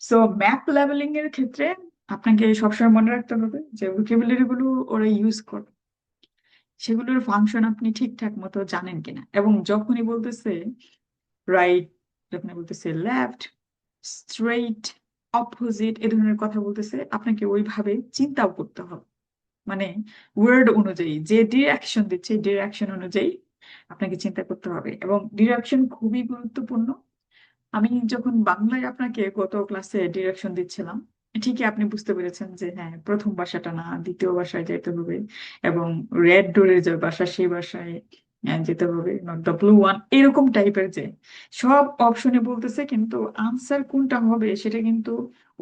So map leveling এর ক্ষেত্রে আপনাকে সবসময় মনে রাখতে হবে যে ভোকাবুলারি গুলো ওরা ইউজ করে সেগুলোর ফাংশন আপনি ঠিকঠাক মতো জানেন কিনা, এবং যখনই বলতেছে রাইট, যখনই বলতেছে লেফট, স্ট্রেইট, অপোজিট, এ ধরনের কথা বলতেছে, আপনাকে ওইভাবে চিন্তাও করতে হবে। মানে ওয়ার্ড অনুযায়ী যে ডিরেকশন দিচ্ছে ডিরেকশন অনুযায়ী আপনাকে চিন্তা করতে হবে, এবং ডিরেকশন খুবই গুরুত্বপূর্ণ। আমি যখন বাংলায় আপনাকে গত ক্লাসে ডিরেকশন দিচ্ছিলাম, ঠিকই আপনি বুঝতে পেরেছেন যে হ্যাঁ, প্রথম বাসাটা না, দ্বিতীয় বাসায় যেতে হবে, এবং রেড ডোরের যে বাসা সেই বাসায় যেতে হবে, নট দ্য ব্লু ওয়ান, এরকম টাইপের যে সব অপশনে বলতেছে, কিন্তু আনসার কোনটা হবে সেটা কিন্তু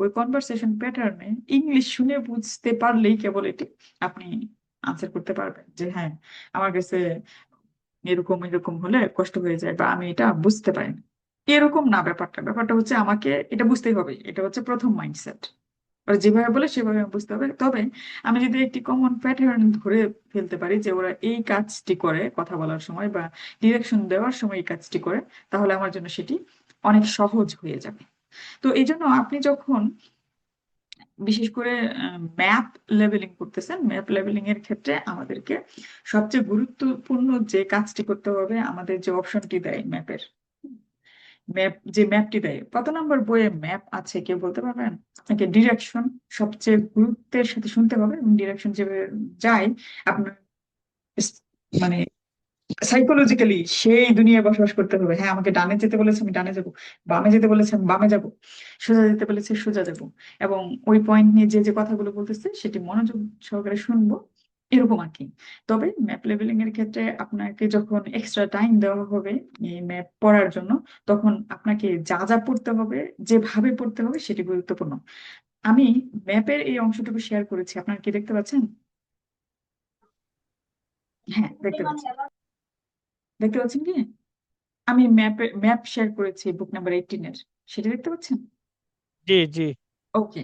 ওই কনভারসেশন প্যাটার্নে ইংলিশ শুনে বুঝতে পারলেই কেবল এটি আপনি আনসার করতে পারবেন যে হ্যাঁ, আমার কাছে এরকম এরকম হলে কষ্ট হয়ে যায়, বা আমি এটা বুঝতে পারি না। এরকম না, ব্যাপারটা ব্যাপারটা হচ্ছে আমাকে এটা বুঝতেই হবে, এটা হচ্ছে প্রথম মাইন্ডসেট। ওরা যেভাবে বলে সেভাবে আমি বুঝতে হবে। তবে আমি যদি একটি কমন প্যাটার্ন ধরে ফেলতে পারি যে ওরা এই কাজটি করে কথা বলার সময় বা ডিরেকশন দেওয়ার সময় এই কাজটি করে, তাহলে আমার জন্য সেটি অনেক সহজ হয়ে যাবে। তো এই জন্য আপনি যখন বিশেষ করে ম্যাপ লেভেলিং করতেছেন, ম্যাপ লেভেলিং এর ক্ষেত্রে আমাদেরকে সবচেয়ে গুরুত্বপূর্ণ যে কাজটি করতে হবে, আমাদের যে অপশনটি দেয় ম্যাপের, যে ম্যাপটি দেয়, কত নম্বর বইয়ে ম্যাপ আছে কেউ বলতে পারবেন? আপনাকে ডিরেকশন সবচেয়ে গুরুত্বের সাথে শুনতে হবে, এবং ডিরেকশন যে যায় আপনার মানে সাইকোলজিক্যালি সেই দুনিয়ায় বসবাস করতে হবে। হ্যাঁ, আমাকে ডানে যেতে বলেছে আমি ডানে যাব, বামে যেতে বলেছে আমি বামে যাব, সোজা যেতে বলেছে সোজা যাব, এবং ওই পয়েন্ট নিয়ে যে যে কথাগুলো বলতেছে সেটি মনোযোগ সহকারে শুনবো, এরকম আর কি। তবে ম্যাপ লেভেলিং এর ক্ষেত্রে আপনাকে যখন এক্সট্রা টাইম দেওয়া হবে এই ম্যাপ পড়ার জন্য, তখন আপনাকে যা যা পড়তে হবে, যেভাবে পড়তে হবে সেটি গুরুত্বপূর্ণ। আমি ম্যাপের এই অংশটুকু শেয়ার করেছি, আপনারা কি দেখতে পাচ্ছেন? হ্যাঁ, দেখতে পাচ্ছেন। দেখতে পাচ্ছেন কি? আমি ম্যাপ শেয়ার করেছি বুক নাম্বার 18 এর, সেটা দেখতে পাচ্ছেন? জি জি। ওকে,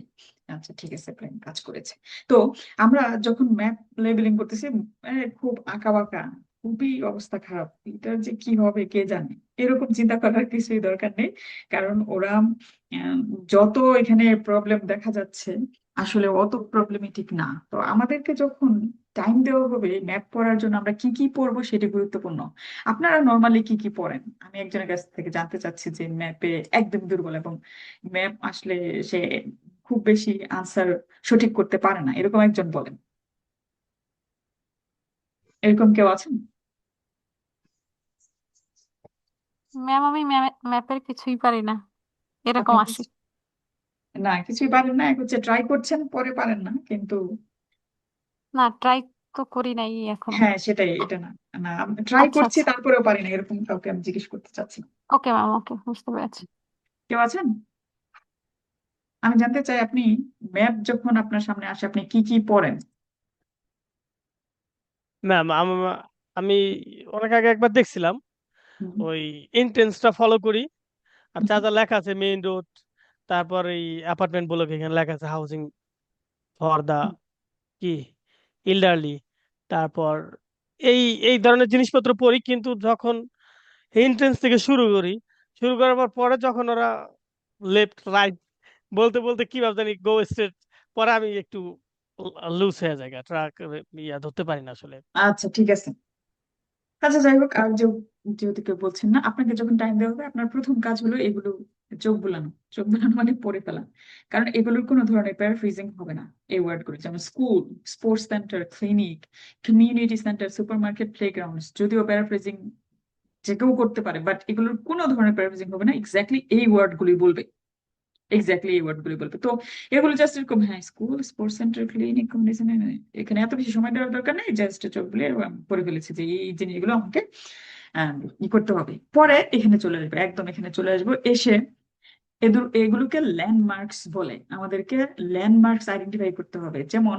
আচ্ছা ঠিক আছে, প্ল্যান কাজ করেছে। তো আমরা যখন ম্যাপ লেবেলিং করতেছি, খুব আঁকা বাঁকা, খুবই অবস্থা খারাপ, এটা যে কি হবে কে জানে, এরকম চিন্তা করার কিছুই দরকার নেই। কারণ ওরা আহ, যত এখানে প্রবলেম দেখা যাচ্ছে আসলে অত প্রবলেমেটিক না। তো আমাদেরকে যখন টাইম দেওয়া হবে ম্যাপ পড়ার জন্য, আমরা কি কি পড়বো সেটি গুরুত্বপূর্ণ। আপনারা নর্মালি কি কি পড়েন? আমি একজনের কাছ থেকে জানতে চাচ্ছি যে ম্যাপে একদম দুর্বল, এবং ম্যাপ আসলে সে খুব বেশি আনসার সঠিক করতে পারে না, এরকম একজন বলেন। এরকম কেউ আছেন? ম্যাম আমি ম্যাপের কিছুই পারি না, এরকম আপনি আছে। না, কিছুই পারেন না, এক হচ্ছে ট্রাই করছেন পরে পারেন না কিন্তু। না, ট্রাই তো করি নাই এখনো। হ্যাঁ সেটাই, এটা না, না ট্রাই আচ্ছা করছি আচ্ছা। তারপরেও পারি না, এরকম কাউকে আমি জিজ্ঞেস করতে চাচ্ছি না। ওকে ম্যাম, ওকে, বুঝতে পেরেছি। কেউ আছেন? আমি জানতে চাই আপনি ম্যাপ যখন আপনার সামনে আসে আপনি কি কি পড়েন? ম্যাম আমি অনেক আগে একবার দেখছিলাম, হুম, ওই ইন্টেন্সটা ফলো করি। আর হুম, যা যা লেখা আছে মেইন রোড, তারপর এই অ্যাপার্টমেন্ট বলে এখানে লেখা আছে হাউজিং ফর দা হুম। কি ইল্ডারলি, তারপর এই এই ধরনের জিনিসপত্র পড়ি। কিন্তু যখন এন্ট্রেন্স থেকে শুরু করি, শুরু করার পর পরে যখন ওরা লেফট রাইট বলতে বলতে কি ভাব জানি গো স্ট্রেট, পরে আমি একটু লুজ হয়ে যায়, ট্রাক ইয়া ধরতে পারি না আসলে। আচ্ছা ঠিক আছে। আচ্ছা যাই হোক, আর যেহেতু কেউ বলছেন না, আপনাকে যখন টাইম দেওয়া হবে আপনার প্রথম কাজ হলো এগুলো চোখ বুলানো। চোখ বুলানো মানে পড়ে ফেলা, কারণ এগুলোর কোনো ধরনের প্যারাফ্রেজিং হবে না। এই ওয়ার্ড গুলো যেমন school, sports centre, clinic, community centre, supermarket, playground, যদিও প্যারাফ্রেজিং যে কেউ করতে পারে, বাট এগুলোর কোনো ধরনের প্যারাফ্রেজিং হবে না, এক্স্যাক্টলি এই ওয়ার্ড গুলি বলবে, এক্স্যাক্টলি এই ওয়ার্ড গুলি বলবে। তো এগুলো জাস্ট এরকম, হ্যাঁ school, sports centre, clinic, community, এখানে এত বেশি সময় দেওয়ার দরকার নেই, জাস্ট চোখ বুলিয়ে পড়ে ফেলেছি যে এই জিনিসগুলো আমাকে ই করতে হবে। পরে এখানে চলে আসবে, একদম এখানে চলে আসবো, এসে এগুলোকে ল্যান্ডমার্কস বলে, আমাদেরকে ল্যান্ডমার্কস আইডেন্টিফাই করতে হবে। যেমন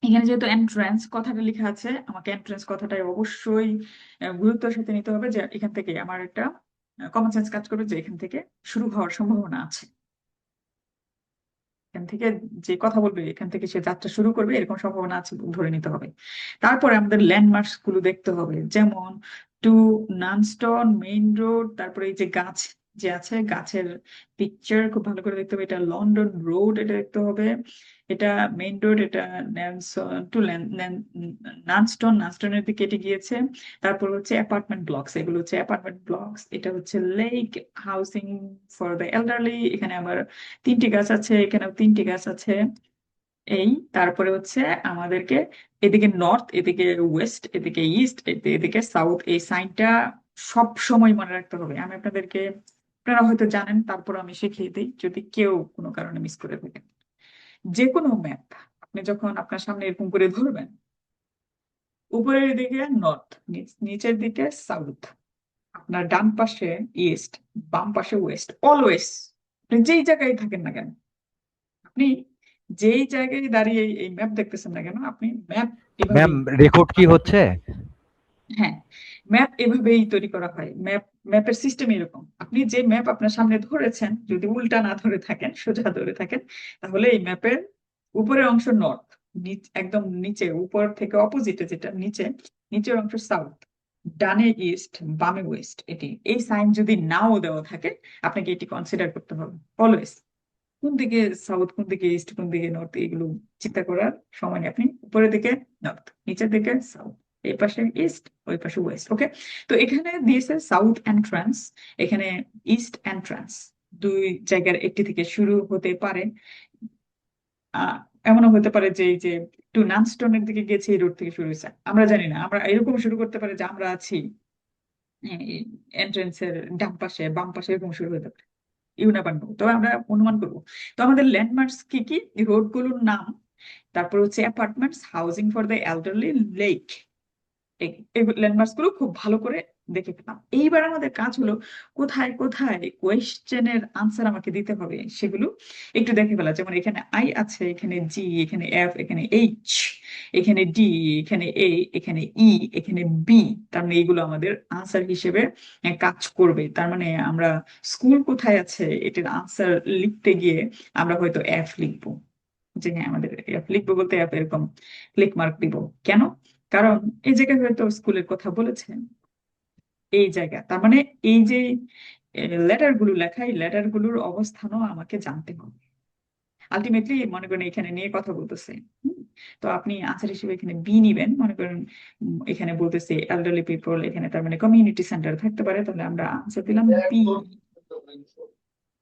এখানে যেহেতু এন্ট্রান্স কথাটা লেখা আছে, আমাকে এন্ট্রান্স কথাটাই অবশ্যই গুরুত্বের সাথে নিতে হবে, যে এখান থেকে আমার একটা কমন সেন্স কাজ করবে যে এখান থেকে শুরু হওয়ার সম্ভাবনা আছে, এখান থেকে যে কথা বলবে এখান থেকে সে যাত্রা শুরু করবে এরকম সম্ভাবনা আছে ধরে নিতে হবে। তারপরে আমাদের ল্যান্ডমার্কস গুলো দেখতে হবে, যেমন টু নানস্টন মেইন রোড, তারপরে এই যে গাছ যে আছে গাছের পিকচার খুব ভালো করে দেখতে হবে। এটা লন্ডন রোড, এটা দেখতে হবে। এটা মেইন রোড, এটা নানস্টনের দিকে এটি গিয়েছে। তারপর হচ্ছে অ্যাপার্টমেন্ট ব্লকস, এগুলো হচ্ছে অ্যাপার্টমেন্ট ব্লকস। এটা হচ্ছে lake housing for the elderly. এখানে আবার 3টি গাছ আছে, এখানেও 3টি গাছ আছে। এই তারপরে হচ্ছে আমাদেরকে এদিকে নর্থ, এদিকে ওয়েস্ট, এদিকে ইস্ট, এদিকে সাউথ, এই সাইনটা সব সময় মনে রাখতে হবে। আমি আপনাদেরকে, আপনারা হয়তো জানেন, তারপর আমি শিখিয়ে দিই যদি কেউ কোনো কারণে মিস করে থাকেন। যে কোনো ম্যাপ আপনি যখন আপনার সামনে এরকম করে ধরবেন, উপরের দিকে নর্থ, নিচের দিকে সাউথ, আপনার ডান পাশে ইস্ট, বাম পাশে ওয়েস্ট, অলওয়েজ আপনি যেই জায়গায় থাকেন না কেন, আপনি যেই জায়গায় দাঁড়িয়ে এই ম্যাপ দেখতেছেন না কেন, আপনি ম্যাপ ম্যাম, এভাবেই, রেকর্ড কি হচ্ছে? হ্যাঁ, ম্যাপ এভাবেই তৈরি করা হয়। ম্যাপের সিস্টেম এরকম, আপনি যে ম্যাপ আপনার সামনে ধরেছেন যদি উল্টা না ধরে থাকেন, সোজা ধরে থাকেন, তাহলে এই ম্যাপের উপরের অংশ নর্থ, একদম নিচে উপর থেকে অপোজিটে যেটা নিচে, নিচের অংশ সাউথ, ডানে ইস্ট, বামে ওয়েস্ট। এটি এই সাইন যদি নাও দেওয়া থাকে, আপনাকে এটি কনসিডার করতে হবে অলওয়েজ। কোন দিকে সাউথ, কোন দিকে ইস্ট, কোন দিকে নর্থ, এগুলো চিন্তা করার সময় নেই। আপনি উপরের দিকে নর্থ, নিচের দিকে সাউথ, এই পাশে ইস্ট, ওই পাশে ওয়েস্ট। ওকে, তো এখানে দিয়েছে সাউথ এন্ট্রান্স, এখানে ইস্ট এন্ট্রান্স। দুই জায়গার একটি থেকে শুরু হতে পারে। আহ এমনও হতে পারে যে এই যে একটু নানস্টনের দিকে গেছে, এই রোড থেকে শুরু হয়েছে, আমরা জানি না। আমরা এরকম শুরু করতে পারি যে আমরা আছি এন্ট্রান্সের ডান পাশে, বাম পাশে, এরকম শুরু হতে পারে। ইউ নেভার নো, তবে আমরা অনুমান করবো। তো আমাদের ল্যান্ডমার্কস কি কি? রোড গুলোর নাম, তারপর হচ্ছে apartments, housing for the elderly, lake. এই ল্যান্ডমার্কস গুলো খুব ভালো করে দেখে ফেলাম। এইবার আমাদের কাজ হলো কোথায় কোথায় কোয়েশ্চেনের আনসার আমাকে দিতে হবে সেগুলো একটু দেখে ফেলা। যেমন এখানে আই আছে, এখানে জি, এখানে এফ, এখানে এইচ, এখানে ডি, এখানে এ, এখানে ই, এখানে বি। তার মানে এইগুলো আমাদের আনসার হিসেবে কাজ করবে। তার মানে আমরা স্কুল কোথায় আছে এটার আনসার লিখতে গিয়ে আমরা হয়তো এফ লিখবো, যে হ্যাঁ আমাদের এফ লিখবো, বলতে এফ এরকম ক্লিক মার্ক দিব। কেন? কারণ এই জায়গায় হয়তো স্কুলের কথা বলেছেন, এই জায়গা, তার মানে এই যে লেটার গুলো লেখা, এই লেটার গুলোর অবস্থানও আমাকে জানতে হবে। আলটিমেটলি মনে করেন এখানে নিয়ে কথা বলতেছে, হুম, তো আপনি আনসার হিসেবে এখানে বি নিবেন। মনে করেন এখানে বলতেছে এল্ডারলি পিপল, এখানে তার মানে কমিউনিটি সেন্টার থাকতে পারে, তাহলে আমরা আনসার দিলাম বি।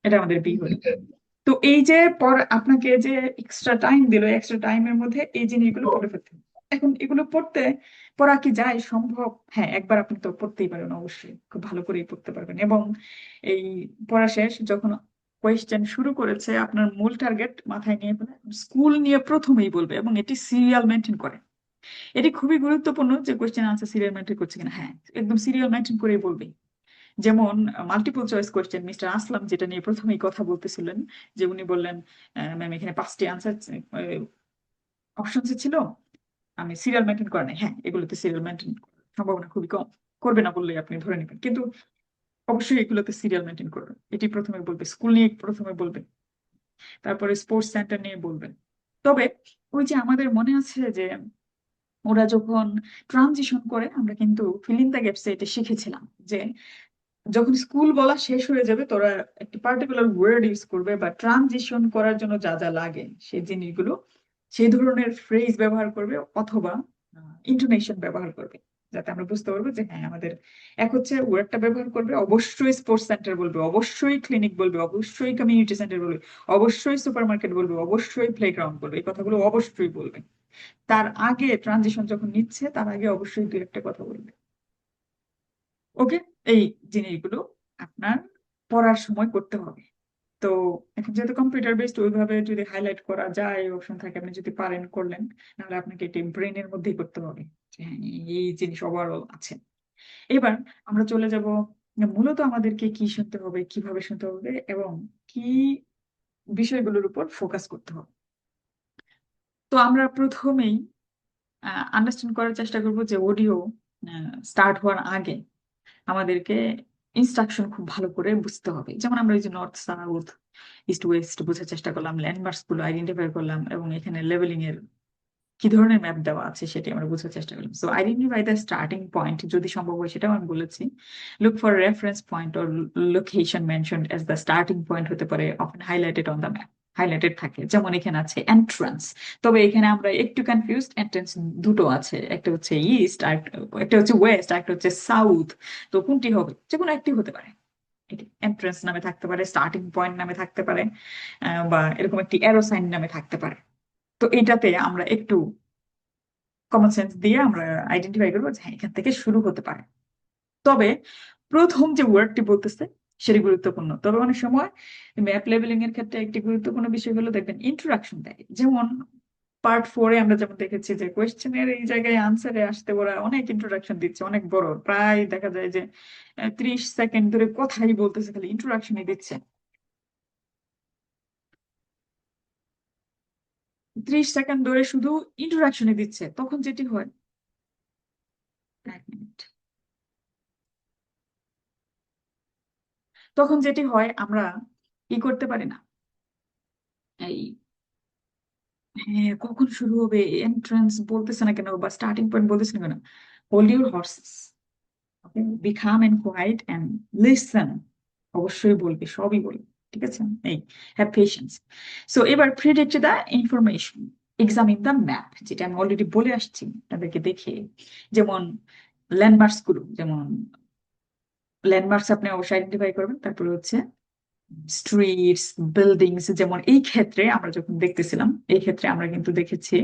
এটা আমাদের বি হলো। তো এই যে পর আপনাকে যে এক্সট্রা টাইম দিল, এক্সট্রা টাইমের মধ্যে এই জিনিসগুলো পড়ে ফেলতে হবে। এখন এগুলো পড়া কি যায় সম্ভব? হ্যাঁ, একবার আপনি তো পড়তেই পারেন, অবশ্যই খুব ভালো করেই পড়তে পারবেন। এবং এই পড়া শেষ যখন কোয়েশ্চেন শুরু করেছে, আপনার মূল টার্গেট মাথায় নিয়ে ফেলে স্কুল নিয়ে প্রথমেই বলবে, এবং এটি সিরিয়াল মেনটেন করে। এটি খুবই গুরুত্বপূর্ণ যে কোয়েশ্চেন আনসার সিরিয়াল মেনটেন করছে কিনা। হ্যাঁ, একদম সিরিয়াল মেনটেন করেই বলবে। যেমন মাল্টিপল চয়েস কোয়েশ্চেন, মিস্টার আসলাম যেটা নিয়ে প্রথমেই কথা বলতেছিলেন, যে উনি বললেন ম্যাম এখানে 5টি আনসার অপশনস ছিল, আমি সিরিয়াল মেনটেন করা নাই। হ্যাঁ, এগুলোতে সিরিয়াল মেনটেন সম্ভাবনা খুবই কম, করবে না বললে আপনি ধরে নেবেন, কিন্তু অবশ্যই এগুলোতে সিরিয়াল মেনটেন করবে। এটি প্রথমে বলবে, স্কুল নিয়ে প্রথমে বলবে, তারপরে স্পোর্টস সেন্টার নিয়ে বলবেন। তবে ওই যে আমাদের মনে আছে যে ওরা যখন ট্রানজিশন করে, আমরা কিন্তু ফিল ইন দ্য গ্যাপস এটা শিখেছিলাম যে যখন স্কুল বলা শেষ হয়ে যাবে, তোরা একটি পার্টিকুলার ওয়ার্ড ইউজ করবে, বা ট্রানজিশন করার জন্য যা যা লাগে সেই জিনিসগুলো, সেই ধরনের ফ্রেজ ব্যবহার করবে, অথবা ইন্টোনেশন ব্যবহার করবে, যাতে আমরা বুঝতে পারবো যে হ্যাঁ আমাদের এক হচ্ছে ওয়ার্ডটা ব্যবহার করবে, অবশ্যই স্পোর্টস সেন্টার বলবে, অবশ্যই ক্লিনিক বলবে, অবশ্যই কমিউনিটি সেন্টার বলবে, অবশ্যই সুপারমার্কেট বলবে, অবশ্যই প্লেগ্রাউন্ড বলবে, এই কথাগুলো অবশ্যই বলবে। তার আগে ট্রানজিশন যখন নিচ্ছে, তার আগে অবশ্যই দু একটা কথা বলবে। ওকে, এই জিনিসগুলো আপনার পড়ার সময় করতে হবে। তো এখন যেহেতু কম্পিউটার বেসড, ওইভাবে যদি হাইলাইট করা যায়, অপশন থাকে, আপনি যদি পারেন করলেন, নাহলে আপনাকে এটি ব্রেনের মধ্যেই করতে হবে যে হ্যাঁ এই জিনিস ওভারঅল আছে। এবার আমরা চলে যাব মূলত আমাদেরকে কি শুনতে হবে, কিভাবে শুনতে হবে, এবং কি বিষয়গুলোর উপর ফোকাস করতে হবে। তো আমরা প্রথমেই আন্ডারস্ট্যান্ড করার চেষ্টা করব যে অডিও স্টার্ট হওয়ার আগে আমাদেরকে ইনস্ট্রাকশন খুব ভালো করে বুঝতে হবে। যেমন আমরা এই যে নর্থ সাউথ ইস্ট ওয়েস্ট বোঝার চেষ্টা করলাম, ল্যান্ডমার্কস গুলো আইডেন্টিফাই করলাম, এবং এখানে লেভেলিং এর কি ধরনের ম্যাপ দেওয়া আছে সেটি আমরা বোঝার চেষ্টা করলাম। So identify the starting point, যদি সম্ভব হয় সেটাও আমি বলেছি। Look for reference point or location mentioned as the starting point হতে পারে, often highlighted on the map, highlighted থাকে। যেমন এখানে আছে এন্ট্রান্স, তবে এখানে আমরা একটু কনফিউজড। এন্ট্রান্স দুটো আছে, একটা হচ্ছে ইস্ট আর একটা হচ্ছে ওয়েস্ট আর একটা হচ্ছে সাউথ। তো কোনটি হবে? যে কোনো একটি হতে পারে। এটি এন্ট্রান্স নামে থাকতে পারে, স্টার্টিং পয়েন্ট নামে থাকতে পারে, বা এরকম একটি অ্যারো সাইন নামে থাকতে পারে। তো এটাতে আমরা একটু কমন সেন্স দিয়ে আমরা আইডেন্টিফাই করবো যে হ্যাঁ, এখান থেকে শুরু হতে পারে। তবে প্রথম যে ওয়ার্ডটি বলতেছে সেটি গুরুত্বপূর্ণ। তবে অনেক সময় ম্যাপ লেভেলিং এর ক্ষেত্রে একটি গুরুত্বপূর্ণ বিষয় হলো, দেখবেন ইন্ট্রোডাকশন দেয়। যেমন পার্ট 4-এ আমরা যেমন দেখেছি যে কোয়েশ্চেনের এই জায়গায় আনসারে আসতে ওরা অনেক ইন্ট্রোডাকশন দিচ্ছে, অনেক বড়, প্রায় দেখা যায় যে 30 সেকেন্ড ধরে কথাই বলতেছে, খালি ইন্ট্রোডাকশনই দিচ্ছে। 30 সেকেন্ড ধরে শুধু ইন্ট্রোডাকশনই দিচ্ছে, তখন যেটি হয়, 1 মিনিট, তখন যেটি হয় আমরা কি করতে পারি না, এই হ্যাঁ কখন শুরু হবে, এন্ট্রান্স বলতেছে না কেন বা স্টার্টিং পয়েন্ট বলতেছে না কেন। Hold your horses, be calm and quiet and listen. অবশ্যই বলবে, সবই বলবে, ঠিক আছে? এই হ্যাভ পেশেন্স। সো এবার predict the information, examine the map, যেটা আমি অলরেডি বলে আসছি তাদেরকে দেখে। যেমন ল্যান্ডমার্কস গুলো, যেমন ল্যান্ডমার্কস আপনি অবশ্যই আইডেন্টিফাই করবেন। তারপরে হচ্ছে স্ট্রিটস, বিল্ডিংস। যেমন এই ক্ষেত্রে আমরা যখন দেখতেছিলাম, এই ক্ষেত্রে আমরা কিন্তু দেখেছি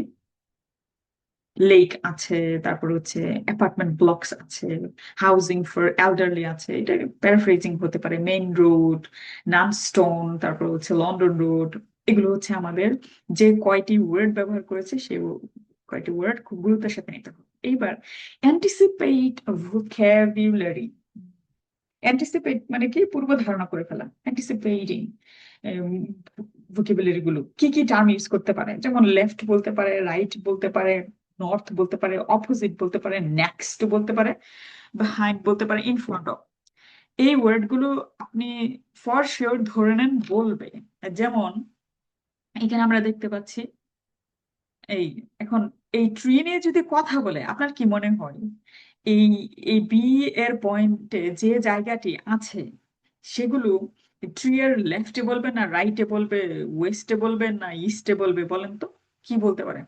লেক আছে, তারপর হচ্ছে অ্যাপার্টমেন্ট ব্লকস আছে, হাউজিং ফর এল্ডারলি আছে। এটা প্যারাফ্রেজিং হতে পারে। মেইন রোড, নামস্টোন, তারপর হচ্ছে লন্ডন রোড। এগুলো হচ্ছে আমাদের যে কয়টি ওয়ার্ড ব্যবহার করেছে সেই কয়টি ওয়ার্ড খুব গুরুত্বের সাথে নিতে হবে। এইবার অ্যান্টিসিপেট ভোক্যাবুলারি। অ্যান্টিসিপেট মানে কি? পূর্ব ধারণা করে ফেলা। অ্যান্টিসিপেটিং ভোকাবুলারি গুলো কি কি টার্ম ইউজ করতে পারে, যেমন লেফট বলতে পারে, রাইট বলতে পারে, নর্থ বলতে পারে, অপোজিট বলতে পারে, নেক্সট বলতে পারে, বিহাইন্ড বলতে পারে, ইন ফ্রন্ট অফ। এই ওয়ার্ড গুলো আপনি ফর শিওর ধরে নেন বলবে। যেমন এখানে আমরা দেখতে পাচ্ছি এই, এখন এই ট্রি নিয়ে যদি কথা বলে আপনার কি মনে হয়, এই এই বি এর পয়েন্টে যে জায়গাটি আছে সেগুলো ট্রি এর লেফটে বলবে না রাইটে বলবে, ওয়েস্টে বলবে না ইস্টে বলবে? বলেন তো কি বলতে পারে?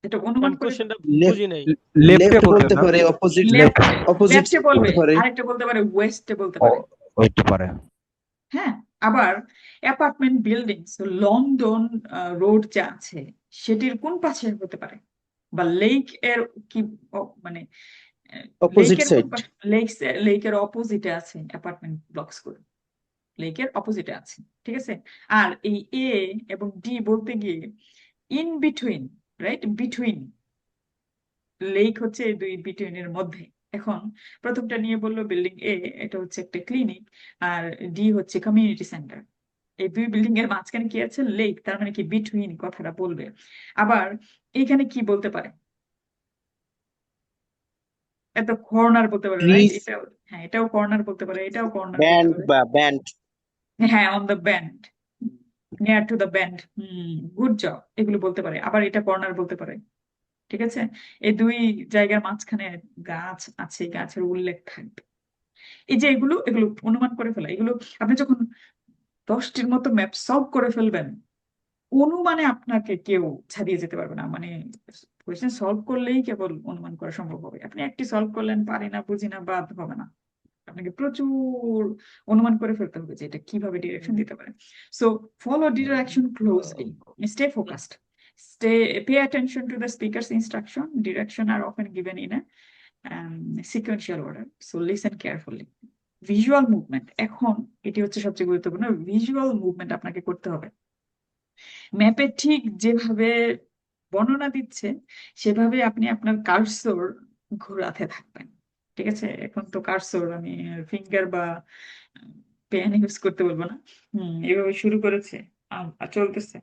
এটা অনুমান ম্যাম করে কোশ্চেনটা লেফট বুঝি নাই। লেফট বলবে বলতে ম্যাম। পারে, অপোজিট লেফট, অপোজিট লেফটে বলতে বলবে, পারে। আরেকটা বলতে পারে ওয়েস্টে বলতে পারে। হইতে পারে। হ্যাঁ, আবার অ্যাপার্টমেন্ট বিল্ডিং, লন্ডন রোড যা আছে সেটির কোন পাশে হতে পারে? বা লেক এর কি মানে অপোজিট লেকের কোন সাইড। পাশে? লেকের অপোজিটে আছে অ্যাপার্টমেন্ট ব্লকস গুলো, লেকের অপোজিটে আছে, ঠিক আছে? আর এই এ এবং ডি বলতে গিয়ে in between, right, between, lake হচ্ছে এই দুই বিটুইনের মধ্যে। এখন প্রথমটা নিয়ে বললো বিল্ডিং এ, এটা হচ্ছে একটা ক্লিনিক, আর ডি হচ্ছে কমিউনিটি সেন্টার। এই দুই বিল্ডিং এর মাঝখানে কি আছে? লেক। তার মানে কি বিটুইন কথাটা বলবে। আবার এইখানে কি বলতে পারে? এত কর্নার বলতে পারে, রাইট? ট্রিজ, এটাও, হ্যাঁ এটাও কর্নার বলতে পারে, এটাও কর্নার বলতে ব্যান্ড পারে। বা ব্যান্ড। হ্যাঁ, on the band, near to the band. Good job, এগুলো বলতে পারে। আবার এটা কর্নার বলতে পারে, ঠিক আছে? এই দুই জায়গার মাঝখানে গাছ আছে, গাছের উল্লেখ থাকবে। এই যে এগুলো এগুলো অনুমান করে ফেলা, এগুলো আপনি যখন 10টির মতো ম্যাপ সলভ করে ফেলবেন, অনুমানে আপনাকে কেউ ছাড়িয়ে যেতে পারবে না। মানে কোয়েশ্চেন সলভ করলেই কেবল অনুমান করা সম্ভব হবে। আপনি একটি সলভ করলেন, পারি না, বুঝি না, বাদ হবে না। আপনাকে প্রচুর অনুমান করে ফেলতে হবে যে এটা কিভাবে ডিরেকশন দিতে পারে। So follow direction closely, stay focused, stay pay attention to the speaker's instruction. Direction are often given in a sequential order, so listen carefully. Visual movement, এখন এটি হচ্ছে সবচেয়ে গুরুত্বপূর্ণ। ভিজুয়াল মুভমেন্ট আপনাকে করতে হবে। ম্যাপে ঠিক যেভাবে বর্ণনা দিচ্ছে সেভাবে আপনি আপনার কার্সর ঘোরাতে থাকবেন, ঠিক আছে? এখন তো কার্সর আমি ফিঙ্গার বা পেন ইউজ করতে বলবো না। এভাবে শুরু করেছে, চলতেছে।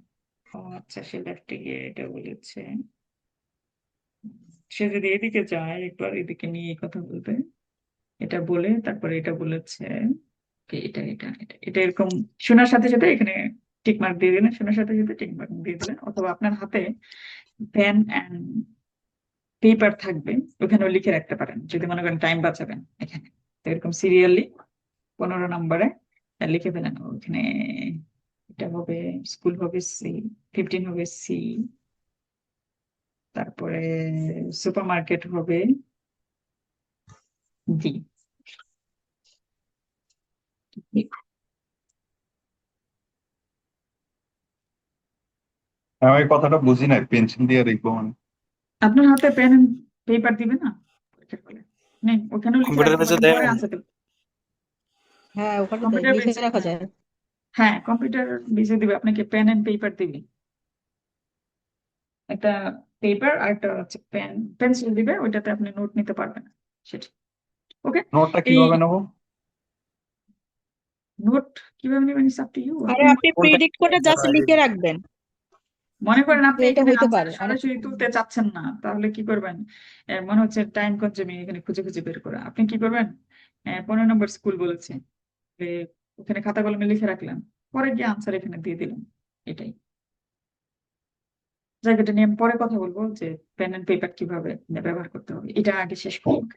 ও আচ্ছা, সে লেফটে গিয়ে এটা বলেছে। সে যদি এদিকে যায়, একবার এদিকে নিয়ে এই কথা বলবে, এটা বলে তারপরে এটা বলেছে। Okay, এটা এটা এটা এটা এরকম শোনার সাথে সাথে এখানে টিক মার্ক দিয়ে দিলেন, শূন্যের সাথে সাথে টিক মার্ক দিয়ে দিলেন, অথবা আপনার হাতে পেন অ্যান্ড পেপার থাকবে, ওখানেও লিখে রাখতে পারেন যদি মনে করেন টাইম বাঁচাবেন এখানে। তো এরকম সিরিয়ালি 15 নম্বরে লিখে ফেলেন ওখানে। এটা হবে স্কুল হবে সি, 15 হবে সি, তারপরে সুপার মার্কেট হবে ডি। আমি এই কথাটা বুঝি নাই, পেন্সিল দিয়ে লিখবো মানে? আপনার হাতে পেন এন্ড পেপার দিবে না? ওইটা বলে। নেই, ওখানেও লিখে কম্পিউটার রাখতে পেজে পারেন, দেয় পরে আনসার দেবেন। হ্যাঁ, ওখানে দেয়, কম্পিউটার লিখে বেসে, রাখা যায়। হ্যাঁ কম্পিউটার বেসে দিবে আপনাকে, পেন এন্ড পেপার দিবে। একটা পেপার আর একটা হচ্ছে পেন, পেন্সিল দিবে, ওইটাতে আপনি নোট নিতে পারবেন সেটা। ওকে, নোটটা এই কিভাবে নেবো? নোট কিভাবে নেবেন ইটস আপ টু ইউ। আরে আপনি কোনটা প্রিডিক্ট করে জাস্ট লিখে রাখবেন। মনে করেন আপনি এটা এখানে হইতে আনসার পারে অনেক। সরাসরি তুলতে চাচ্ছেন না, তাহলে কি করবেন? মনে হচ্ছে টাইম কনজিউমিং এখানে খুঁজে খুঁজে বের করা। আপনি কি করবেন? 15 নম্বর স্কুল বলেছে, যে ওখানে খাতা কলমে লিখে রাখলাম, পরে গিয়ে আনসার এখানে দিয়ে দিলাম, এটাই। জায়গাটা নিয়ে আমি পরে কথা বলবো যে পেন এন্ড পেপার কিভাবে ব্যবহার করতে হবে, এটা আগে শেষ করব,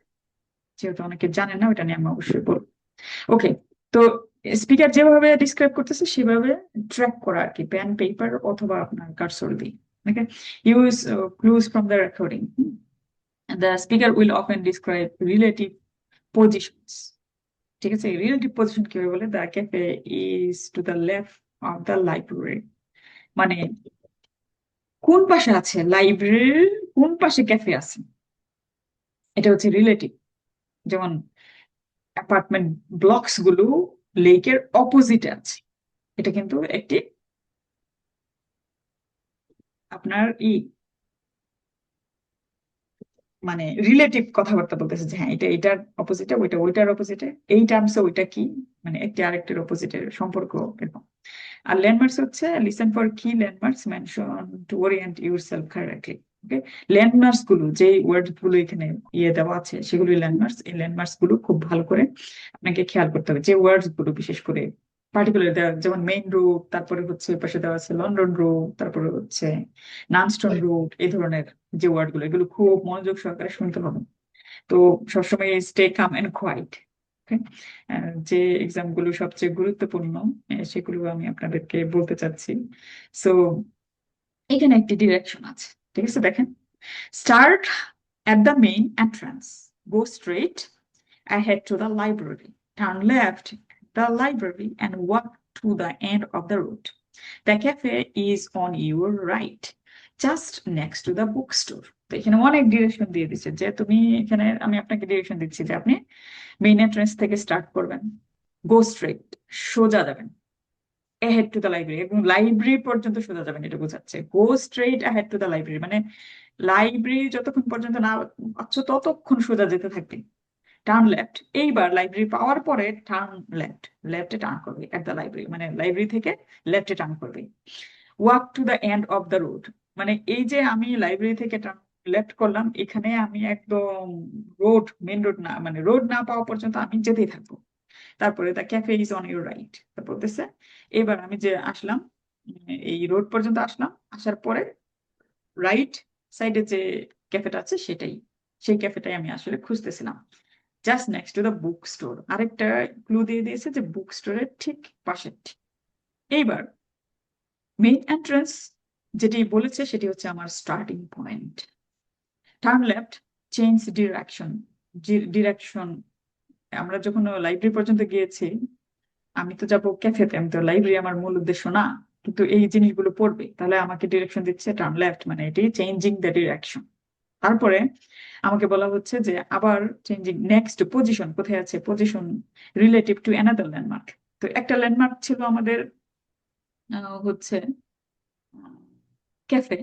যেহেতু অনেকে জানেন না, ওটা নিয়ে আমি অবশ্যই বলবো। ওকে, তো স্পিকার যেভাবে ডিসক্রাইব করতেছে সেভাবে ট্র্যাক করা আর কি, পেন পেপার অথবা আপনার কার্সর দিয়ে। Okay, use clues from the recording. The speaker will often describe relative positions. ঠিক আছে, রিলেটিভ পজিশন কিভাবে বলে? The cafe is to the left of the library, মানে কোন পাশে আছে লাইব্রেরির, কোন পাশে ক্যাফে আছে, এটা হচ্ছে রিলেটিভ। যেমন অ্যাপার্টমেন্ট ব্লকস গুলো লেকের অপোজিটে আছে, এটা কিন্তু একটি আপনার মানে রিলেটিভ কথাবার্তা বলতেছে যে হ্যাঁ এটা এটার অপোজিটে, ওইটা ওইটার অপোজিটে, এই টার্মসে ওইটা কি, মানে একটি আরেকটির অপোজিটের সম্পর্ক এরকম। আর ল্যান্ডমার্কস হচ্ছে listen for key landmarks mention to orient yourself correctly. Okay, landmarks গুলো যে ওয়ার্ড গুলো এখানে দেওয়া আছে সেগুলো ল্যান্ডমার্কস। এই ল্যান্ডমার্কস গুলো খুব ভালো করে আপনাকে খেয়াল করতে হবে, যে ওয়ার্ডস গুলো বিশেষ করে পার্টিকুলার দেওয়া, যেমন মেইন রোড, তারপরে হচ্ছে ওই পাশে দেওয়া আছে লন্ডন রোড, তারপরে হচ্ছে নানস্টন রোড, এই ধরনের যে ওয়ার্ড গুলো, এগুলো খুব মনোযোগ সহকারে শুনতে হবে। তো সবসময় স্টে কাম এন্ড কোয়াইট। যে এক্সাম গুলো সবচেয়ে গুরুত্বপূর্ণ সেগুলো আমি আপনাদেরকে বলতে চাচ্ছি। সো এখানে একটি ডিরেকশন আছে, ঠিক আছে, দেখেন। Start at the main entrance, go straight ahead to the library, turn left at the library and walk to the end of the road. The cafe is on your right, just next to the bookstore. তো এখানে অনেক direction দিয়ে দিচ্ছে, যে তুমি এখানে, আমি আপনাকে ডিরেকশন দিচ্ছি যে আপনি মেইন এন্ট্রান্স থেকে স্টার্ট করবেন, গো স্ট্রেট, সোজা যাবেন, ahead to the library, এবং লাইব্রেরি পর্যন্ত সোজা যাবেন, এটা বোঝাচ্ছে। Go straight ahead to the library মানে লাইব্রেরি যতক্ষণ পর্যন্ত না পাচ্ছ ততক্ষণ সোজা যেতে থাকবে। টার্ন লেফট, এইবার লাইব্রেরি পাওয়ার পরে টার্ন লেফট, লেফটে টার্ন করবে এট দ্য লাইব্রেরি, মানে লাইব্রেরি থেকে লেফটে টার্ন করবে। Walk to the end of the road, মানে এই যে আমি লাইব্রেরি থেকে লেফট করলাম, এখানে আমি একদম রোড, মেন রোড না, মানে রোড না পাওয়া পর্যন্ত আমি যেতেই থাকবো। তারপরে the cafe is on your right, বলতেছে এবার আমি যে আসলাম, এই রোড পর্যন্ত আসলাম, আসার পরে রাইট সাইডে যে ক্যাফেটা আছে সেটাই, সেই ক্যাফেটাই আমি আসলে খুঁজতেছিলাম। Just next to the book store, আরেকটা ক্লু দিয়ে দিয়েছে যে বুক স্টোরের ঠিক পাশে। এইবার মেইন এন্ট্রান্স যেটি বলেছে সেটি হচ্ছে আমার starting point. Turn left, change direction, direction. আমরা যখন লাইব্রেরি পর্যন্ত গিয়েছি, আমি তো যাবো ক্যাফেতে, আমি তো লাইব্রেরি আমার মূল উদ্দেশ্য না, কিন্তু এই জিনিসগুলো পড়বে, তাহলে আমাকে ডিরেকশন দিচ্ছে টার্ন লেফট, মানে এটি চেঞ্জিং দ্য ডিরেকশন। তারপরে আমাকে বলা হচ্ছে যে আবার চেঞ্জিং নেক্সট পজিশন, কোথায় আছে position relative to another landmark. তো একটা ল্যান্ডমার্ক ছিল আমাদের হচ্ছে ক্যাফে,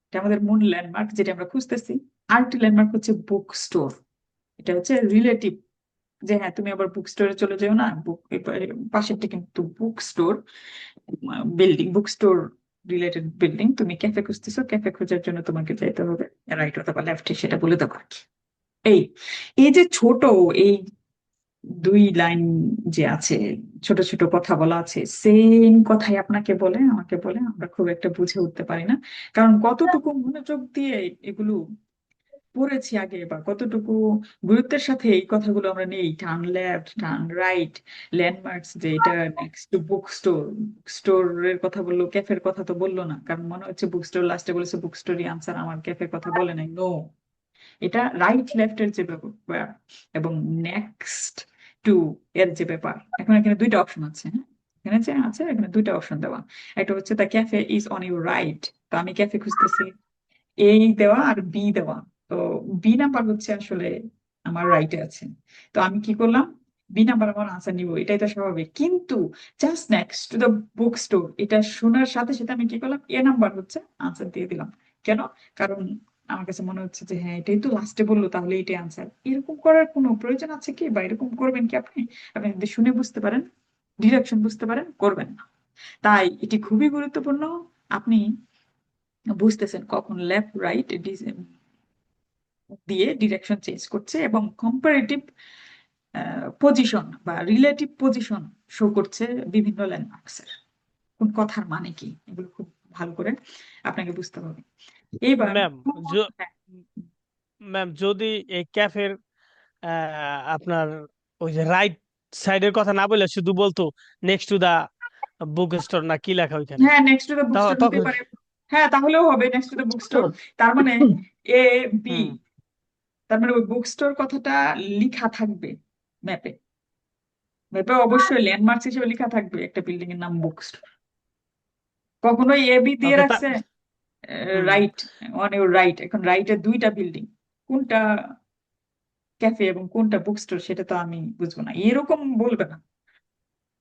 এটা আমাদের মূল ল্যান্ডমার্ক যেটা আমরা খুঁজতেছি। আরেকটি ল্যান্ডমার্ক হচ্ছে বুক স্টোর, এটা হচ্ছে রিলেটিভ, যে হ্যাঁ তুমি আবার বুক স্টোরে চলে যাও না, বুক পাশেরটা কিন্তু book store building, book store related building. তুমি ক্যাফে খুঁজতেছো, ক্যাফে খোঁজার জন্য তোমাকে যাইতে হবে রাইট অথবা লেফটে, সেটা বলে দেবো আর কি। এই এই যে ছোট এই দুই লাইন যে আছে, ছোট ছোট কথা বলা আছে, সেম কথাই আপনাকে বলে আমাকে বলে, আমরা খুব একটা বুঝে উঠতে পারি না। কারণ কতটুকু মনোযোগ দিয়ে এগুলো পড়েছি আগে, বা কতটুকু গুরুত্বের সাথে এই কথাগুলো আমরা নেই, turn left, turn right, landmarks, যে এটা নেক্সট টু বুক স্টোর। বুক স্টোরের কথা বললো, ক্যাফের কথা তো বললো না, কারণ মনে হচ্ছে বুক স্টোর লাস্টে বলেছে বুক স্টোরই আনসার, আমার ক্যাফের কথা বলে নাই। নো, এটা রাইট লেফটের যে ব্যাপার এবং নেক্সট টু এর যে ব্যাপার। এখন এখানে দুইটা অপশন আছে, হ্যাঁ, এখানে যে আছে এখানে দুইটা অপশন দেওয়া। একটা হচ্ছে the cafe is on your right, তো আমি ক্যাফে খুঁজতেছি, এই দেওয়া আর বি দেওয়া। তো বি নাম্বার হচ্ছে আসলে আমার রাইটে আছে, তো আমি কি করলাম, বি নাম্বার আমার আনসার নিব, এটাই তো স্বাভাবিক। কিন্তু just next to the book store, এটা শোনার সাথে সাথে আমি কি করলাম, এ নাম্বার হচ্ছে আনসার দিয়ে দিলাম। কেন? কারণ আমার কাছে মনে হচ্ছে যে হ্যাঁ এটাই তো লাস্টে বললো, তাহলে এটাই আনসার। এরকম করার কোনো প্রয়োজন আছে কি, বা এরকম করবেন কি আপনি? আপনি যদি শুনে বুঝতে পারেন, ডিরেকশন বুঝতে পারেন, করবেন না। তাই এটি খুবই গুরুত্বপূর্ণ, আপনি বুঝতেছেন কখন লেফট রাইট দিয়ে ডিরেকশন চেঞ্জ করছে, এবং কম্পারেটিভ পজিশন বা রিলেটিভ পজিশন শো করছে বিভিন্ন ল্যান্ডমার্কসের, কোন কথার মানে কি, এগুলো খুব ভালো করে আপনাকে বুঝতে হবে। এইবার ম্যাম হ্যাঁ, ম্যাম যদি এই ক্যাফের আপনার ওই যে রাইট সাইডের কথা না বলে শুধু বলতো next to the book store না কি লেখা ওইখানে, হ্যাঁ next to the book store হতে তখন পারে, হ্যাঁ তাহলেও হবে next to the book store. তার মানে এ বি, হুম তার মানে ওই বুক স্টোর কথাটা লিখা থাকবে ম্যাপে। ম্যাপে অবশ্যই ল্যান্ডমার্ক হিসেবে লেখা থাকবে একটা বিল্ডিং এর নাম বুক স্টোর। কখনোই এ বি দিয়ে ওকে তা রাখছে হুম রাইট, অন ইউর রাইট। এখন রাইটে দুইটা বিল্ডিং, কোনটা ক্যাফে এবং কোনটা বুক স্টোর সেটা তো আমি বুঝবো না, এরকম বলবে না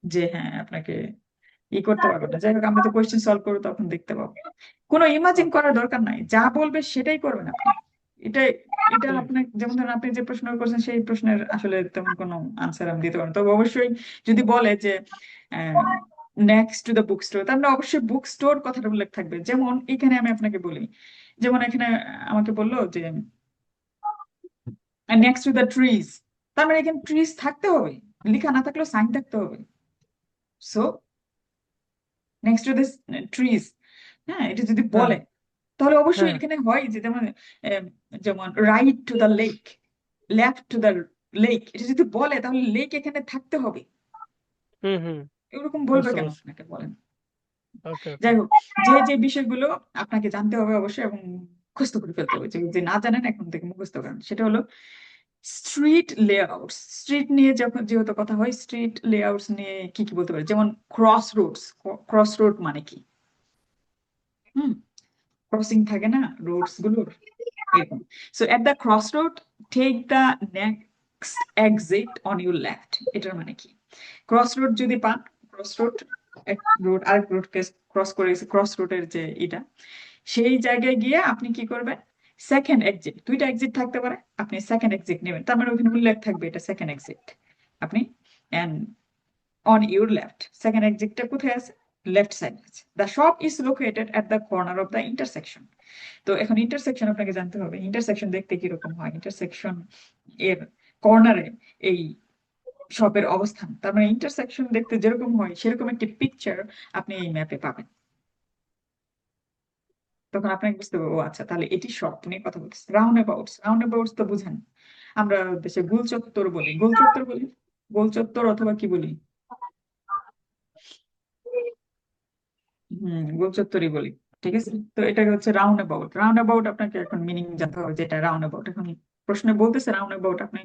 যে হ্যাঁ আপনাকে করতে পারবো না। যাই হোক, আমরা তো কোয়েশ্চেন সলভ করবো, তখন দেখতে পাবো। কোনো ইমাজিন ওকে করার দরকার নাই, যা বলবে সেটাই করবেন আপনি। এটা এটা ঠিক আপনার, যেমন ধরুন আপনি যে প্রশ্ন করছেন সেই প্রশ্নের আসলে তেমন কোনো আনসার আমি দিতে পারবো না। তবে অবশ্যই যদি বলে যে next to the book store, তার মানে অবশ্যই বুক স্টোর কথাটা উল্লেখ থাকবে। যেমন এখানে আমি আপনাকে বলি, যেমন এখানে আমাকে বললো যে নেক্সট টু দ্য ট্রিজ, তার মানে এখানে ট্রিজ থাকতে হবে, লেখা না থাকলেও সাইন থাকতে হবে। So next to this trees, হ্যাঁ এটা যদি হ্যাঁ বলে তাহলে অবশ্যই হ্যাঁ এখানে হয় যে যেমন যেমন right to the lake, left to the lake, এটা যদি বলে তাহলে লেক এখানে থাকতে হবে। হুম এরকম বলবে বুঝতে কেন পারছি। আপনাকে বলেন? ওকে ওকে যাই হোক, যে যে বিষয়গুলো আপনাকে জানতে হবে অবশ্যই এবং মুখস্থ করে ফেলতে হবে, যে যে না জানেন এখন থেকে মুখস্থ করেন, সেটা হলো স্ট্রিট লেআউটস। স্ট্রিট নিয়ে যখন যেহেতু কথা হয়, স্ট্রিট লেআউটস নিয়ে কি কি বলতে পারে, যেমন ক্রস রোডস। ক্রস রোড মানে কি? হুম, ক্রসিং থাকে না রোডস গুলোর, এরকম। So at the cross road take the next exit on your left, এটার মানে কি? ক্রস রোড যদি পান, ক্রস রোড, এক রোড আরেক রোডকে ক্রস করে গেছে, ক্রস রোডের যে এটা, সেই জায়গায় গিয়ে আপনি কি করবেন, সেকেন্ড এক্সিট, দুইটা এক্সিট থাকতে পারে, আপনি সেকেন্ড এক্সিট নেবেন, তার মানে ওখানে উল্লেখ থাকবে এটা সেকেন্ড এক্সিট। আপনি end on your left, second এক্সিটটা কোথায় আছে? লেফট সাইড আছে। The shop is located at the corner of the intersection. তো এখন ইন্টারসেকশন আপনাকে জানতে হবে, ইন্টারসেকশন দেখতে কিরকম হয়, ইন্টারসেকশন এর কর্নারে এই শপের অবস্থান, তার মানে ইন্টারসেকশন দেখতে যেরকম হয় সেরকম একটি পিকচার আপনি এই ম্যাপে পাবেন। তখন আপনাকে বুঝতে হবে, ও আচ্ছা তাহলে এটি শপ নিয়ে কথা বলছে। রাউন্ড অ্যাবাউটস, রাউন্ড অ্যাবাউটস তো বুঝেন, আমরা দেশে গোল চত্বর বলি, গোল চত্বর বলি, গোল চত্বর অথবা কি বলি, গোল চত্বরই বলি। ঠিক আছে, তো এটা হচ্ছে রাউন্ড অ্যাবাউট। রাউন্ড অ্যাবাউট আপনাকে এখন মিনিং জানতে হবে, যেটা রাউন্ড অ্যাবাউট। এখন প্রশ্নে বলতেছে রাউন্ড অ্যাবাউট, আপনি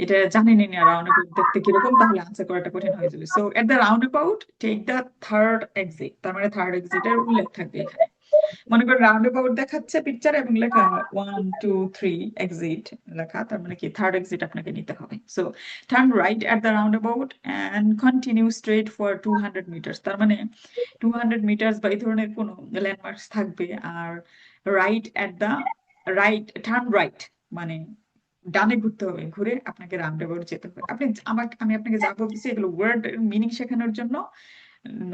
এটা জানেনই না রাউন্ড অ্যাবাউট দেখতে কিরকম, তাহলে আনসার করাটা কঠিন হয়ে যাবে। So at the roundabout take the third exit, তার মানে থার্ড এক্সিটের উল্লেখ থাকবে এখানে। মনে করেন রাউন্ড অ্যাবাউট দেখাচ্ছে পিকচার এবং লেখা 1 2 3 এক্সিট লেখা, তার মানে কি থার্ড এক্সিট আপনাকে নিতে হবে। So turn right at the roundabout and continue straight for 200 metres, তার মানে 200 মিটার্স বা এই ধরনের কোনো ল্যান্ডমার্কস থাকবে। আর right at the right, turn right মানে ডানে ঘুরতে হবে, ঘুরে আপনাকে রাউন্ড অ্যাবাউট যেতে হবে। আমি আপনাকে যা বলতেছি এগুলো ওয়ার্ড মিনিং শেখানোর জন্য,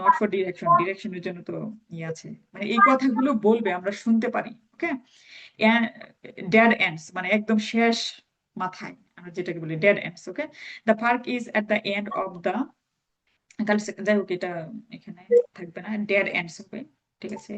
নট ফর ডিরেকশন। ডিরেকশনের জন্য তো ইয়ে আছে, মানে এই কথাগুলো বলবে আমরা শুনতে পারি। ওকে, ড্যাড এন্ডস মানে একদম শেষ মাথায় আমরা যেটাকে বলি dead ends. Okay, the park is at the end of the, যাই হোক এটা এখানে থাকবে না, ডেড এন্ডস হবে। ঠিক আছে,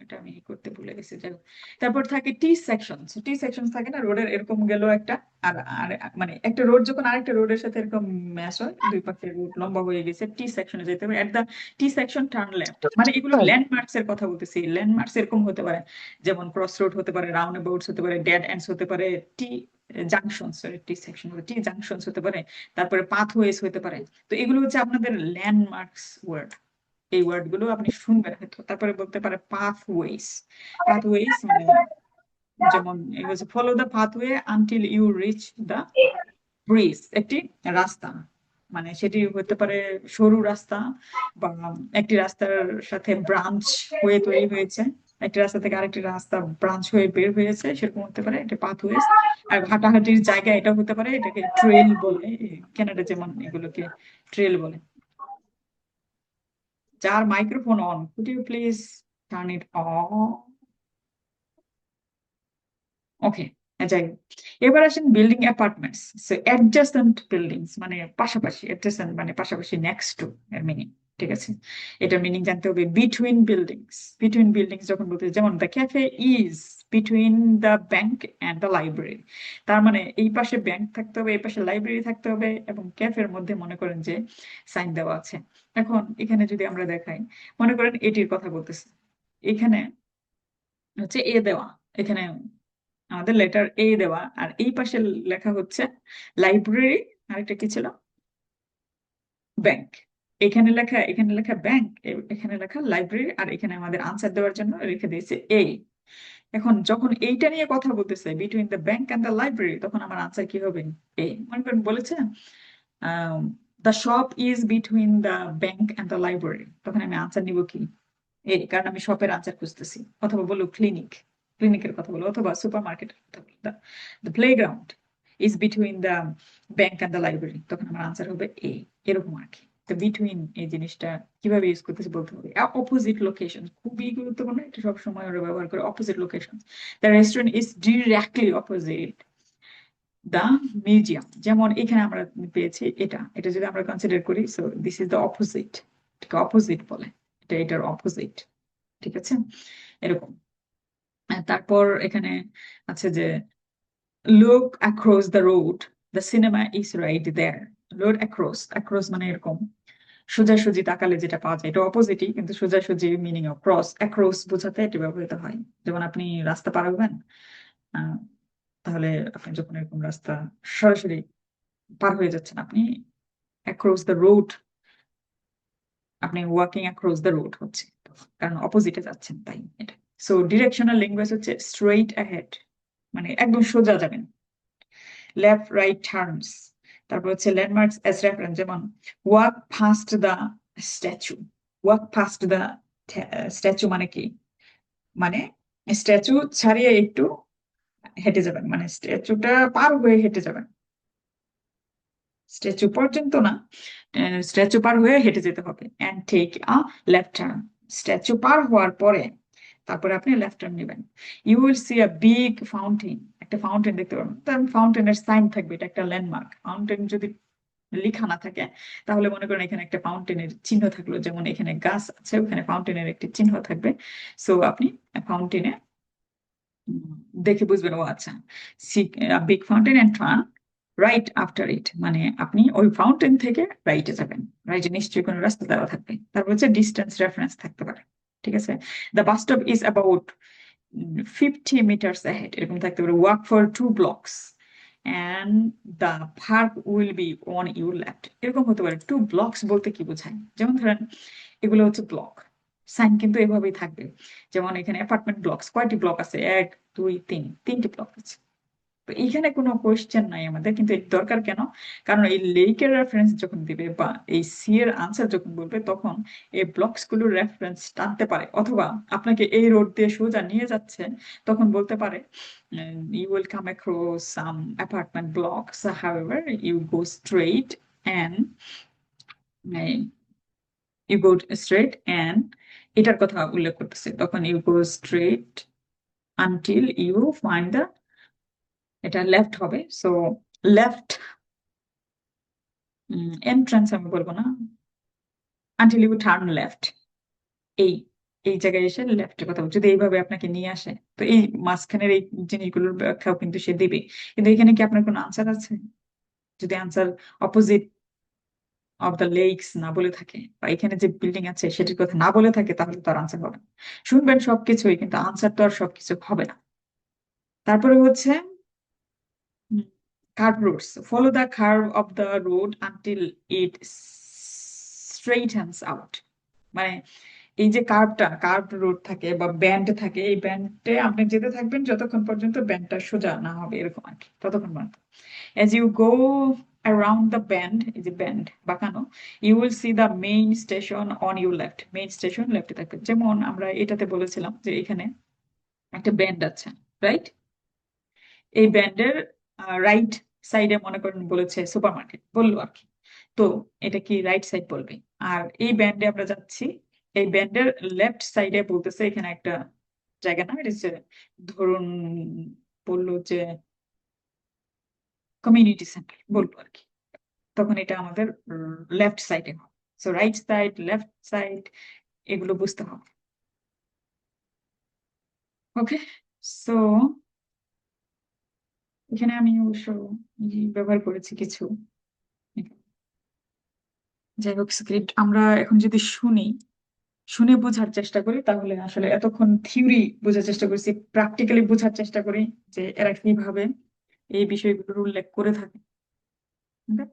এটা আমি করতে ভুলে গেছি, যাই হোক। তারপর থাকে টি সেকশন। টি সেকশন থাকে না, রোডের এরকম গেল একটা, আর আর মানে একটা রোড যখন আরেকটা রোডের সাথে এরকম ম্যাচ হয়, দুই পাশে রোড লম্বা হয়ে গেছে, টি সেকশনে যেতে হবে। At the T section turn left, মানে এগুলো ল্যান্ডমার্কস এর কথা বলতেছি। ল্যান্ডমার্কস এরকম হতে পারে, যেমন ক্রস রোড হতে পারে, রাউন্ড অ্যাবাউটস হতে পারে, ডেড এন্ডস হতে পারে, টি জাংশন, সরি টি সেকশন, টি জাংশনস হতে পারে, তারপরে পাথওয়েজ হতে পারে। তো এগুলো হচ্ছে আপনাদের ল্যান্ডমার্কস ওয়ার্ড। এই ওয়ার্ড গুলো আপনি শুনবেন হয়তো। তারপরে বলতে পারে পাথওয়েজ। পাথওয়েজ মানে যেমন follow the pathway until you reach the bridge, একটি রাস্তা, মানে সেটি হতে পারে সরু রাস্তা, বা একটি রাস্তার সাথে ব্রাঞ্চ হয়ে তৈরি হয়েছে, একটি রাস্তা থেকে আরেকটি রাস্তা ব্রাঞ্চ হয়ে বের হয়েছে, সেরকম হতে পারে, এটা পাথওয়েজ। আর হাঁটাহাঁটির জায়গা এটা হতে পারে, এটাকে ট্রেল বলে, কানাডা যেমন এগুলোকে ট্রেল বলে। যার microphone on, could you please turn it on? ওকে, যাই হোক। এবার আসেন building apartments. So adjacent buildings মানে পাশাপাশি, অ্যাডজাসেন্ট মানে পাশাপাশি, নেক্সট টু এর মিনিং। ঠিক আছে, এটার মিনিং জানতে হবে। বিটুইন বিল্ডিংস, বিটুইন বিল্ডিংস যখন বলতে, যেমন the cafe is between the bank and the library, তার মানে এই পাশে ব্যাংক থাকতে হবে, এই পাশে লাইব্রেরি থাকতে হবে, এবং ক্যাফের মধ্যে মনে করেন যে সাইন দেওয়া আছে। এখন এখানে যদি আমরা দেখাই, মনে করেন এটির কথা বলতেছে, এখানে হচ্ছে এ দেওয়া, এখানে আমাদের লেটার এ দেওয়া, আর এই পাশে লেখা হচ্ছে লাইব্রেরি, আরেকটা কি ছিল, ব্যাংক। এখানে লেখা ব্যাংক, এখানে লেখা লাইব্রেরি, আর এখানে আমাদের আনসার দেওয়ার জন্য রেখে দিয়েছে এ। এখন যখন এইটা নিয়ে কথা বলতেছে between the bank and the library, তখন আমার আনসার কি হবে? এ। মনে করেন বলেছে the shop is between the bank and the library, তখন আমি আনসার নিব কি? এ, কারণ আমি শপের আনসার খুঁজতেছি। অথবা বলো ক্লিনিক, ক্লিনিকের কথা বলো, অথবা সুপার মার্কেটের কথা বলো, the playground is between the bank and the library, তখন আমার আনসার হবে এ। এরকম আর কি। তো বিটুইন এই জিনিসটা কিভাবে ইউজ করতেছি বলতে হবে। অপোজিট লোকেশন খুবই গুরুত্বপূর্ণ, এটা সবসময় ওরা ব্যবহার করে। Opposite location, the restaurant is directly opposite the museum, যেমন এখানে আমরা পেয়েছি এটা, এটা যদি আমরা কনসিডার করি, so this is the opposite, opposite বলে, এটা এটার অপোজিট। ঠিক আছে, এরকম। তারপর এখানে আছে যে look across the road, the cinema is right there. Road across, across মানে এরকম সোজাসুজি তাকালে যেটা পাওয়া যায়, এটা অপোজিটই, কিন্তু সোজাসুজি মিনিং অফ ক্রস, অ্যাক্রস বোঝাতে এটি ব্যবহৃত হয়। যেমন আপনি রাস্তা পার হবেন, আহ তাহলে আপনি যখন এরকম রাস্তা সরাসরি পার হয়ে যাচ্ছেন, আপনি অ্যাক্রস দ্য রোড, আপনি ওয়াকিং অ্যাক্রস দ্য রোড হচ্ছে, কারণ অপোজিটে যাচ্ছেন তাই এটা। সো ডিরেকশনাল ল্যাঙ্গুয়েজ হচ্ছে স্ট্রেইট অ্যাহেড, মানে একদম সোজা যাবেন। Left right turns. তারপর হচ্ছে ল্যান্ডমার্কস অ্যাজ রেফারেন্স, যেমন walk fast the statue. Walk fast the statue মানে কি? মানে স্ট্যাচু ছাড়িয়ে একটু হেঁটে যাবেন, মানে স্ট্যাচুটা পার হয়ে হেঁটে যাবেন, স্ট্যাচু পর্যন্ত না, স্ট্যাচু পার হয়ে হেঁটে যেতে হবে। And take a left turn, statue পার হওয়ার পরে তারপরে আপনি লেফট টার্ন নেবেন। You will see a big fountain, একটা ফাউন্টেন দেখতে পাবেন, তার ফাউন্টেনের সাইন থাকবে, এটা একটা ল্যান্ডমার্ক। ফাউন্টেন যদি লেখা না থাকে, তাহলে মনে করেন এখানে একটা ফাউন্টেনের চিহ্ন থাকলো, যেমন এখানে গাছ আছে, ওখানে ফাউন্টেনের একটি চিহ্ন থাকবে। সো আপনি ফাউন্টেনে দেখে বুঝবেন, ও আচ্ছা, big fountain and turn right after it, মানে আপনি ওই ফাউন্টেন থেকে রাইটে যাবেন। রাইটে নিশ্চয়ই কোনো রাস্তা দেওয়া থাকবে। তারপর হচ্ছে ডিস্টেন্স রেফারেন্স থাকতে পারে। ঠিক আছে, the bus stop is about 50 metres ahead, এরকম থাকতে পারে। Walk for 2 blocks and the park will be on your left, এরকম হতে পারে। 2 ব্লকস বলতে কি বোঝায়? যেমন ধরেন এগুলো হচ্ছে ব্লক, সাইন কিন্তু এভাবেই থাকবে। যেমন এখানে অ্যাপার্টমেন্ট ব্লকস, কয়টি ব্লক আছে? 1 2 3, 3টি ব্লক আছে। তো এইখানে কোনো কোয়েশ্চেন নাই আমাদের, কিন্তু এর দরকার কেন? কারণ এই লেকের রেফারেন্স যখন দিবে, বা এই সি এর আনসার যখন বলবে, তখন এই ব্লকস গুলোর রেফারেন্স টানতে পারে, অথবা আপনাকে এই রোড দিয়ে সোজা নিয়ে যাচ্ছে, তখন বলতে পারে you will come across some apartment blocks, however you go straight and uh, you go straight and এটার কথা উল্লেখ করতেছে, তখন you go straight until you find the এটা লেফট হবে, সো লেফট এন্ট্রান্স আমি বলবো না, আনটিল ইউ টার্ন লেফট। এই এই জায়গায় এসে লেফটের কথা বলছি। যদি এইভাবে আপনাকে নিয়ে আসে, তো এই মাঝখানের এই জিনিসগুলোর ব্যাখ্যাও কিন্তু সে দিবে। কিন্তু এখানে কি আপনার কোনো আনসার আছে? যদি answer opposite of the lakes না বলে থাকে, বা এখানে যে বিল্ডিং আছে সেটির কথা না বলে থাকে, তাহলে তো আর আনসার হবে না। শুনবেন সবকিছুই, কিন্তু আনসার তো আর সবকিছু হবে না। তারপরে হচ্ছে curve roads, follow the curve of the road until it straightens out. মানে এই যে কার্ভ রোড থাকে বা ব্যান্ড থাকে, এই ব্যান্ডে আপনি যেতে থাকবেন যতক্ষণ পর্যন্ত ব্যান্ডটা সোজা না হবে, এরকম আর কি, ততক্ষণ পর্যন্ত। As you go around the bend, এই যে ব্যান্ড বাঁকানো, you will see the main station on your left. Main station লেফটে থাকবে। যেমন আমরা এটাতে বলেছিলাম যে এখানে একটা ব্যান্ড আছে, রাইট? এই ব্যান্ডের রাইট সাইডে মনে করেন বলেছে সুপার মার্কেট বললো আর কি, তো এটা কি রাইট সাইড বলবে। আর এই ব্যান্ডে আমরা যাচ্ছি, এই ব্যান্ডের লেফট সাইডে বলতেছে এখানে একটা জায়গা না, এটা হচ্ছে ধরুন বললো যে কমিউনিটি সেন্টার বলবো আর কি, তখন এটা আমাদের লেফট সাইডে হবে। So right side, left side, এগুলো বুঝতে হবে। ওকে, সো এখানে আমি অবশ্য ব্যবহার করেছি কিছু। যাই হোক, স্ক্রিপ্ট আমরা এখন যদি শুনে বোঝার চেষ্টা করি, তাহলে আসলে এতক্ষণ থিওরি বোঝার চেষ্টা করেছি, প্র্যাকটিক্যালি বোঝার চেষ্টা করি যে এরা কিভাবে এই বিষয়গুলোর উল্লেখ করে থাকে। Okay?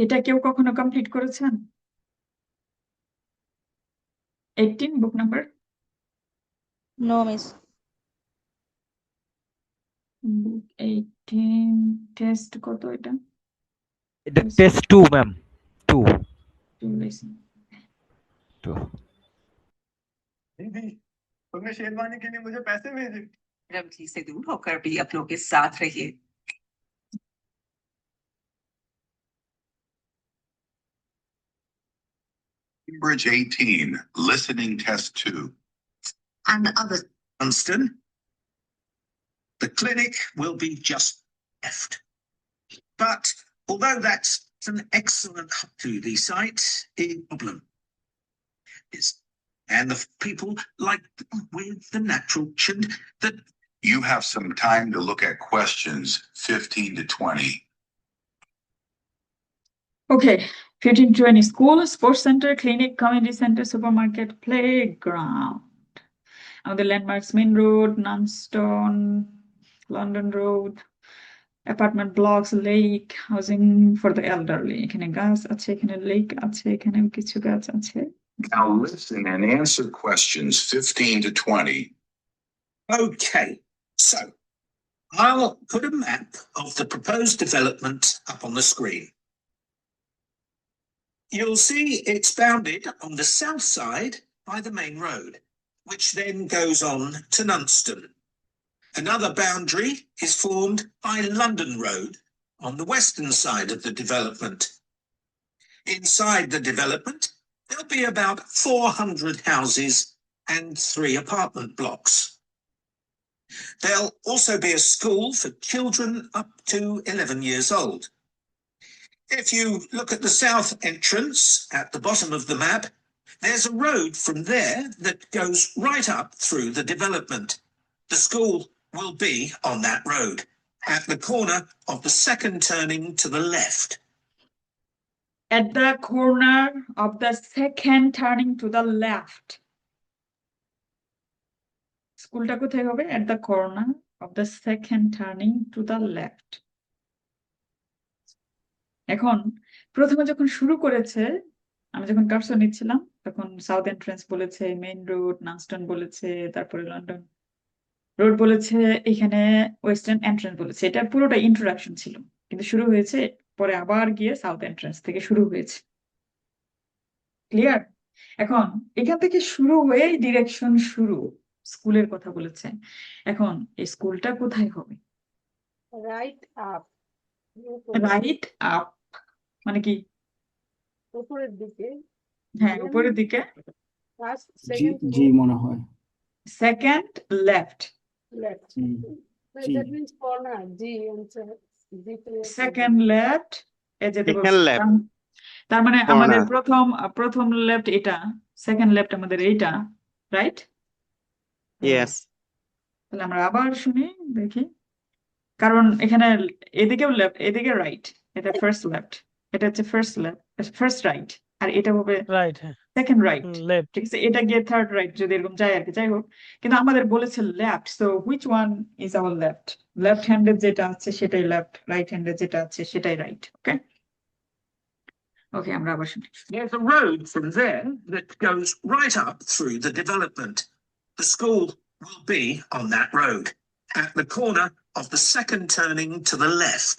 এটা কেউ কখনো কমপ্লিট করেছেন? 18 book number? No miss. Book 18, test কত এটা? এটা Test test 2 ma'am 2 two lesson। 2 दीदी तुमने शेरवानी के लिए मुझे पैसे भेजे। रमजी से दूर होकर भी अपनों के साथ रहिए। Bridge 18, listening test 2. And the other. Dunstan, the clinic will be just left. But although that's an excellent to the site, a problem is, and the people like with the natural child that You have some time to look at questions 15 to 20. Okay, 15-20, school, sports center, clinic, community center, supermarket, playground. আমাদের landmarks, main road, Nunston, London road, apartment blocks, lake, housing for the elderly. এখানে গাছ আছে, এখানে lake আছে, এখানে কিছু গাছ আছে। Now listen and answer questions 15 to 20. okay. So I'll put a map of the proposed development up on the screen. You'll see it's bounded on the south side by the main road, which then goes on to Nunston. Another boundary is formed by London Road on the western side of the development. Inside the development, there'll be about 400 houses and 3 apartment blocks. There'll also be a school for children up to 11 years old. If you look at the south entrance at the bottom of the map, there's a road from there that goes right up through the development. The school will be on that road at the corner of the second turning to the left. At the corner of the second turning to the left. স্কুলটা কোথায় হবে? At the corner of the second turning to the left. এখন প্রথমে যখন শুরু করেছে, আমি যখন কার্সর নিচ্ছিলাম, তখন সাউথ এন্ট্রান্স বলেছে, মেইন রোড, নানস্টন বলেছে, তারপরে লন্ডন রোড বলেছে, এখানে ওয়েস্টার্ন এন্ট্রান্স বলেছে। এটা পুরোটা ইন্ট্রোডাকশন ছিল, কিন্তু শুরু হয়েছে পরে আবার গিয়ে সাউথ এন্ট্রান্স থেকে শুরু হয়েছে। ক্লিয়ার? এখন এখান থেকে শুরু হয়ে ডিরেকশন শুরু, স্কুলের কথা বলেছে। এখন এই স্কুলটা কোথায় হবে? রাইট আপ, রাইট আপ মানে কি? উপরের দিকে হ্যাঁ, উপরের দিকে। ফার্স্ট জি সেকেন্ড জি মনে হয় second left. Left hmm, G that means corner G answer G second left এই যেতে Second বলছে। left, তার মানে corner. আমাদের প্রথম লেফট এটা, সেকেন্ড লেফট আমাদের এইটা, রাইট? Yes. তাহলে আমরা আবার শুনি, দেখি। কারণ এখানে এদিকেও লেফট, এদিকে রাইট, এটা ফার্স্ট লেফট, এটা হচ্ছে ফার্স্ট রাইট, আর এটা হবে রাইট, হ্যাঁ, সেকেন্ড রাইট। লেফট। ঠিক আছে, এটা গিয়ে থার্ড রাইট যদি এরকম যায় আর কি, যাই হোক। কিন্তু আমাদের বলেছে left, so which one is our left? Left handed যেটা আছে সেটাই লেফট, রাইট হ্যান্ডেড যেটা আছে সেটাই রাইট। ওকে ওকে, আমরা আবার শুনি। There's a road from there that goes right up through the development. The school will be on that road at the corner of the second turning to the left.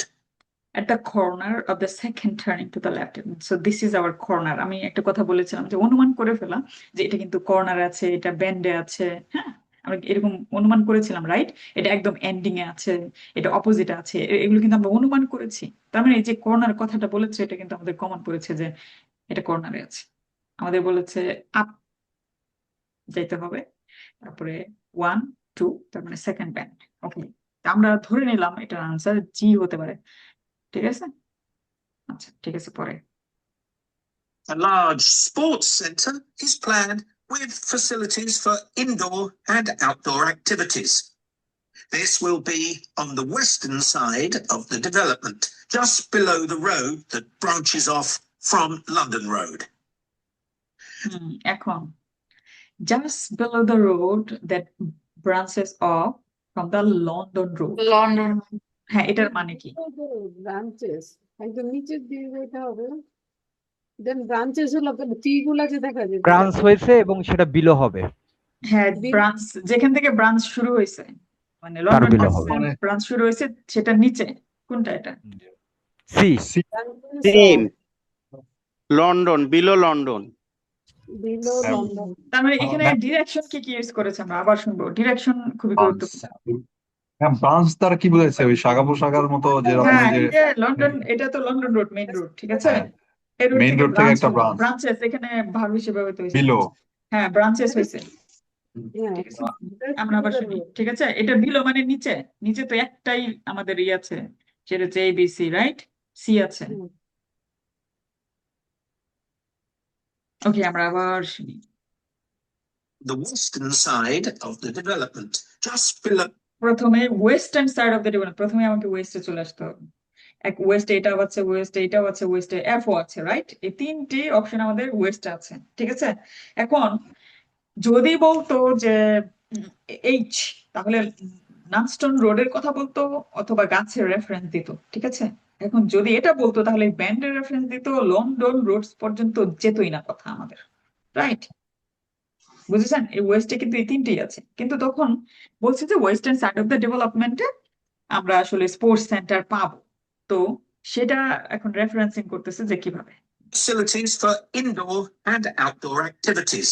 At the corner of the second turning to the left. So this is our corner. আমি একটা কথা বলেছিলাম যে অনুমান করে ফেলা যে এটা কিন্তু কর্নার আছে, এটা ব্যান্ডে আছে। হ্যাঁ, আমরা এরকম অনুমান করেছিলাম, রাইট? এটা একদম এন্ডিং এ আছে, এটা অপোজিটে আছে, এগুলো কিন্তু আমরা অনুমান করেছি। তার মানে এই যে কর্নার কথাটা বলেছে এটা কিন্তু আমাদের কমন পড়েছে যে এটা কর্নারে আছে। আমাদের বলেছে আপ যাইতে হবে, তারপরে 1 2, তার মানে সেকেন্ড ব্যান্ড। ওকে, আমরা ধরে নিলাম এটার আনসার জি হতে পারে। ঠিক আছে, আচ্ছা ঠিক আছে, পরে। A large sports centre is planned with facilities for indoor and outdoor activities. This will be on the western side of the development, just below the road that branches off from London Road. এখন just below the road that branches off from the London Road. London. হ্যাঁ, এটার মানে কি? Branches একদম নিচের দিকে যেতে হবে দেন ব্রাঞ্চেস হলো টি গুলা যে দেখা যায় ব্রাঞ্চ হয়েছে এবং সেটা বিলো হবে, হ্যাঁ, ব্রাঞ্চ যেখান থেকে ব্রাঞ্চ শুরু হয়েছে, মানে তার লন্ডন বিলো হবে। ব্রাঞ্চ শুরু হয়েছে সেটা নিচে, কোনটা এটা? C Same. London, below London. Below London তার মানে এখানে ডিরেকশন কি ইউজ করেছে আমরা আবার শুনবো। ডিরেকশন খুবই গুরুত্বপূর্ণ। হ্যাঁ, ব্রাঞ্চ তার কি বোঝাচ্ছে? ওই শাখা পোশাখার মতো যেরকম হ্যাঁ, ওই যে এই যে লন্ডন, এটা তো লন্ডন রোড, মেইন রোড, ঠিক আছে? হ্যাঁ, এই রোড মেইন থেকে রোড থেকে একটা ব্রাঞ্চ ব্রাঞ্চেস এখানে ভার্ব হিসেবে ব্যবহৃত হয়েছে। বিলো। হ্যাঁ, ব্রাঞ্চেস হয়েছে, হ্যাঁ ঠিক আছে? আমরা আবার শুনি, ঠিক আছে? এটা বিলো মানে নিচে, নিচে তো একটাই আমাদের ই আছে, সেটা হচ্ছে এবিসি, রাইট? সি আছে। ওকে, আমরা আবার শুনি। The western side of the development, just below. প্রথমে western side of the development, প্রথমে আমাকে ওয়েস্টে চলে আসতে হবে। এক ওয়েস্টে এটাও আছে, ওয়েস্টে এটাও আছে, ওয়েস্টে এফও আছে, রাইট? এই তিনটি অপশন আমাদের ওয়েস্টে আছে, ঠিক আছে? এখন যদি বলতো যে এইচ, তাহলে নানস্টন রোডের কথা বলতো অথবা গাছের রেফারেন্স দিত, ঠিক আছে? এখন যদি এটা বলতো তাহলে ব্যান্ডের রেফারেন্স দিত, লন্ডন রোডস পর্যন্ত যেতই না কথা আমাদের, রাইট? বুঝেছেন? এই ওয়েস্টে কিন্তু এই তিনটেই আছে, কিন্তু তখন বলছে যে ওয়েস্টার্ন সাইড অফ দ্য ডেভেলপমেন্টে আমরা আসলে স্পোর্টস সেন্টার পাবো। তো সেটা এখন রেফারেন্সিং করতেছে যে কিভাবে Facilities for indoor and outdoor activities.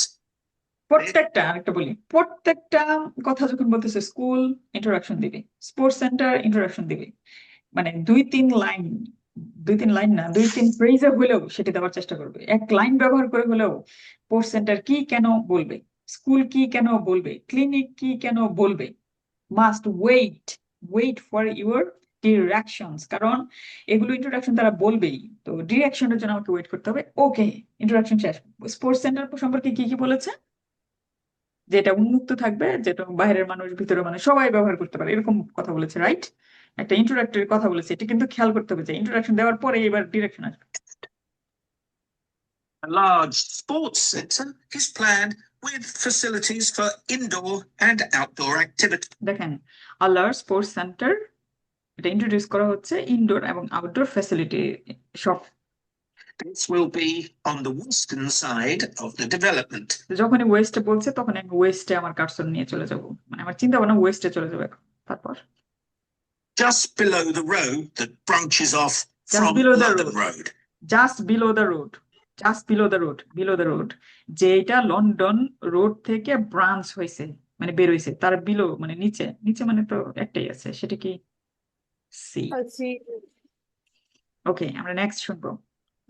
প্রত্যেকটা, আরেকটা বলি, প্রত্যেকটা কথা যখন বলতেছে স্কুল ইন্ট্রোডাকশন দিবে, স্পোর্টস সেন্টার ইন্ট্রোডাকশন দিবে, মানে 2-3 লাইন, 2-3 লাইন না, 2-3 ফ্রেজে হলেও সেটি দেওয়ার চেষ্টা করবে। এক লাইন ব্যবহার করে হলেও স্পোর্টস সেন্টার কি কেন বলবে, স্কুল কি কেন বলবে, ক্লিনিক কি কেন বলবে, must wait for your directions, কারণ এগুলো ইন্ট্রোডাকশন তারা বলবেই, তো ডিরেকশনের জন্য আমাকে ওয়েট করতে হবে। ওকে, ইন্ট্রোডাকশন শেষ। স্পোর্টস সেন্টার সম্পর্কে কি বলেছে? যেটা উন্মুক্ত থাকবে, যেটা বাইরের মানুষ ভিতরের মানুষ সবাই ব্যবহার করতে পারে, এরকম কথা বলেছে, রাইট? একটা ইন্ট্রোডাক্টরি কথা বলেছে, এটা কিন্তু খেয়াল করতে হবে যে ইন্ট্রোডাকশন দেওয়ার পরে এবার ডিরেকশন আসবে। A large sports centre is planned with facilities for indoor and outdoor activities. দেখেন, আল্লাহর স্পোর্টস সেন্টার এটা ইন্ট্রোডিউস করা হচ্ছে, ইনডোর এবং আউটডোর ফ্যাসিলিটি সব। This will be on the western side of the development. যখনই ওয়েস্টে বলছে তখন আমি ওয়েস্টে আমার কার্সর নিয়ে চলে যাব, মানে আমার চিন্তা ভাবনা ওয়েস্টে চলে যাবে। তারপর Just below the road that branches off Just from below the London road. Road. Just below the road, just below the road, যেটা লন্ডন রোড থেকে ব্রাঞ্চ হয়েছে, মানে বের হয়েছে, তার বিলো মানে নিচে, নিচে মানে তো একটাই আছে, সেটা কি? সি। ওকে, আমরা নেক্সট শুনবো।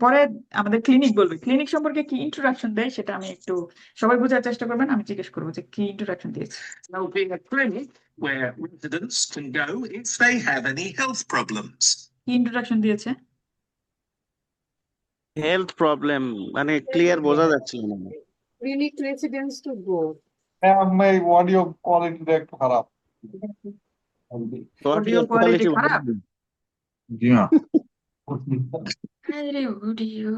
পরে আমাদের ক্লিনিক বলবে, ক্লিনিক সম্পর্কে কি ইন্ট্রোডাকশন দেয় সেটা আমি একটু, সবাই বোঝার চেষ্টা করবেন, আমি জিজ্ঞেস করবো যে কি ইন্ট্রোডাকশন দিয়েছে। There'll be a clinic where residents can go if they have any health problems. কি ইন্ট্রোডাকশন দিয়েছে? হেলথ প্রবলেম মানে ক্লিয়ার বোঝা যাচ্ছিল না। Clinic residents to go. Ma'am এই অডিও কোয়ালিটিটা একটু খারাপ। অডিও কোয়ালিটি খারাপ? জি না। আরে অডিও,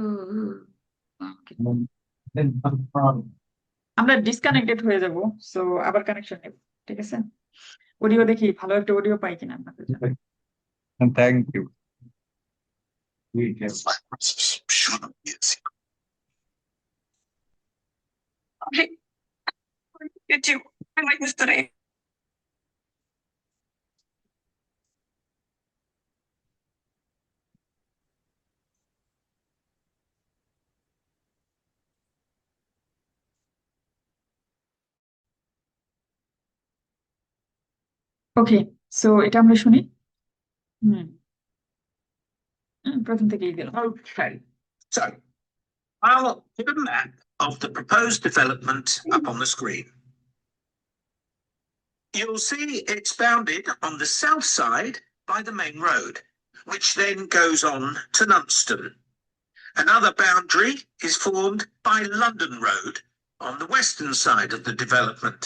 আমরা ডিসকানেক্টেড হয়ে যাব, সো আবার কানেকশন নেব, ঠিক আছে? অডিও দেখি ভালো একটা অডিও পাই কিনা আপনাদের জন্য। Thank you. I like this today. Okay, so এটা আমরা শুনি। প্রথম থেকেই গেল। Okay, so I'll put a map of the proposed development up on the screen. You'll see it's bounded on the south side by the main road, which then goes on to Nunston. Another boundary is formed by London Road on the western side of the development.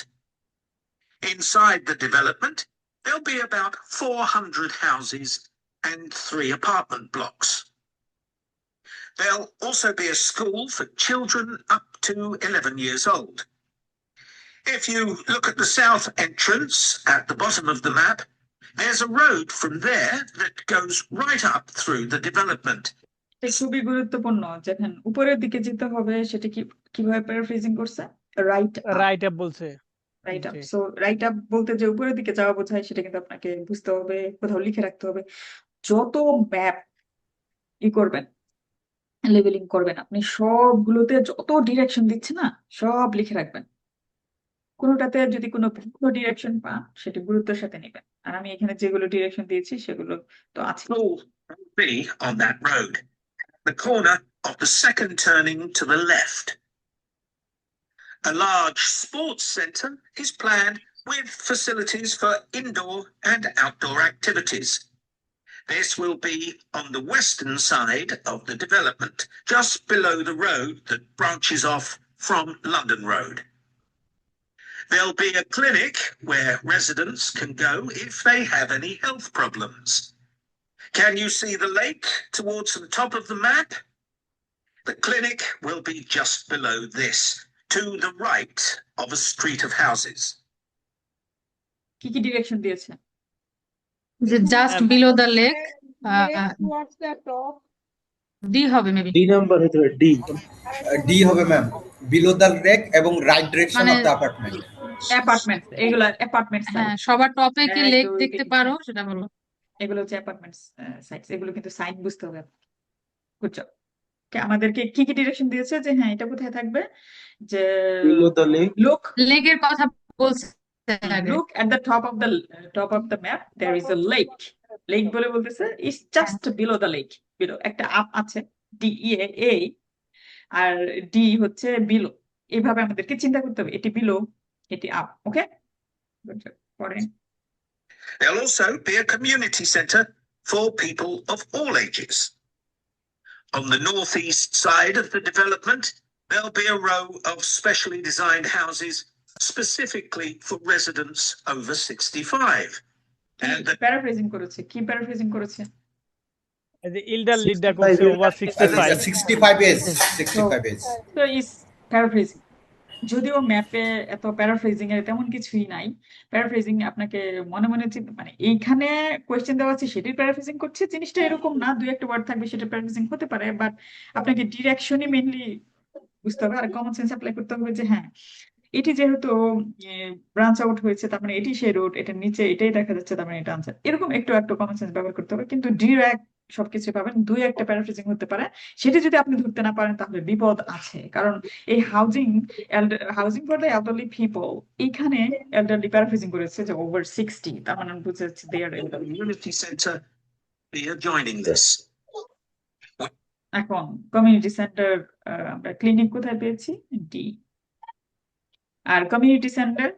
Inside the development, there'll be about 400 houses and 3 apartment blocks. There'll also be a school for children up to 11 years old. If you look at the south entrance at the bottom of the map, there's a road from there that goes right up through the development. এটা খুবই গুরুত্বপূর্ণ, যেখানে উপরের দিকে যেতে হবে সেটা কি কিভাবে প্যারাফ্রেজিং করছে? রাইট রাইট আপ বলছে। Right up. জি। সো রাইট আপ বলতে যে উপরের দিকে যাওয়া বোঝায় সেটা কিন্তু আপনাকে বুঝতে হবে, কোথাও লিখে রাখতে হবে। যত ম্যাপ ই করবেন, লেবেলিং করবেন, আপনি সবগুলোতে যত ডিরেকশন দিচ্ছে না সব লিখে রাখবেন। কোনোটাতে যদি কোনো ভুল ডিরেকশন পান সেটা গুরুত্বের সাথে নেবেন। আর আমি এখানে যেগুলো ডিরেকশন দিয়েছি সেগুলো তো আছে। School will be on that road, the corner of the second turning to the left. A large sports centre is planned with facilities for indoor and outdoor activities. This will be on the western side of the development, just below the road that branches off from London Road. There'll be a clinic where residents can go if they have any health problems. Can you see the lake towards the top of the map? The clinic will be just below this, to the right of a street of houses. কি কি direction দিয়েছে? Just below the lake, Lake towards the top. D হবে maybe. D number হতে পারে D. D হবে ma'am, below the rake এবং right direction মানে of the apartment. Apartments, এগুলো অ্যাপার্টমেন্টস। হ্যাঁ, সবার টপে কি 1, লেক 2, দেখতে 3, পারো সেটা বলো। এগুলো হচ্ছে অ্যাপার্টমেন্টস সাইটস, এগুলো কিন্তু সাইন বুঝতে হবে। Good job. আমাদেরকে কি কি ডিরেকশন দিয়েছে যে হ্যাঁ এটা কোথায় থাকবে, যে বিলো দ্য লেক। লুক লেকের কথা বলছে আগে। look at the top of the map, there is a lake. Lake বলে বলতেছে is just below the lake. below একটা আপ আছে, DEA, আর D হচ্ছে below। এইভাবে আমাদেরকে চিন্তা করতে হবে, এটি below, এটি up। ওকে, পরে There'll also be a community centre for people of all ages. On the northeast side of the development, there'll be a row of specially designed houses specifically for residents over 65. And the paraphrasing করেছে, কি paraphrasing করেছে? এই যে elder লিডটা করছে over 65। 65 age, 65 age. তো is paraphrasing. যদিও ম্যাপে এত প্যারাফ্রেজিং এর তেমন কিছুই নাই, প্যারাফ্রেজিং আপনাকে মনে মনে মানে এইখানে কোয়েশ্চেন দেওয়া আছে সেটাই প্যারাফ্রেজিং করছে, জিনিসটা এরকম না, দুই একটা ওয়ার্ড থাকবে সেটা প্যারাফ্রেজিং হতে পারে, বাট আপনাকে ডিরেকশনই মেইনলি বুঝতে হবে আর কমন সেন্স অ্যাপ্লাই করতে হবে যে হ্যাঁ এটি যেহেতু ব্রাঞ্চ আউট হয়েছে তার মানে এটি সেই রোড, এটার নিচে এটাই দেখা যাচ্ছে তার মানে এটা আনসার, এরকম একটু একটু কমন সেন্স ব্যবহার করতে হবে। কিন্তু ডিরেক্ট সবকিছু পাবেন, দুই একটা প্যারাফ্রেজিং হতে পারে, সেটা যদি আপনি ধরতে না পারেন তাহলে বিপদ আছে। কারণ এই housing for the elderly people, এইখানে এল্ডারলি প্যারাফ্রেজিং করেছে যে ওভার 60, তার মানে বুঝে যাচ্ছে they are elderly. community centre be adjoining this. এখন কমিউনিটি সেন্টার আমরা ক্লিনিক কোথায় পেয়েছি? ডি। আর কমিউনিটি সেন্টার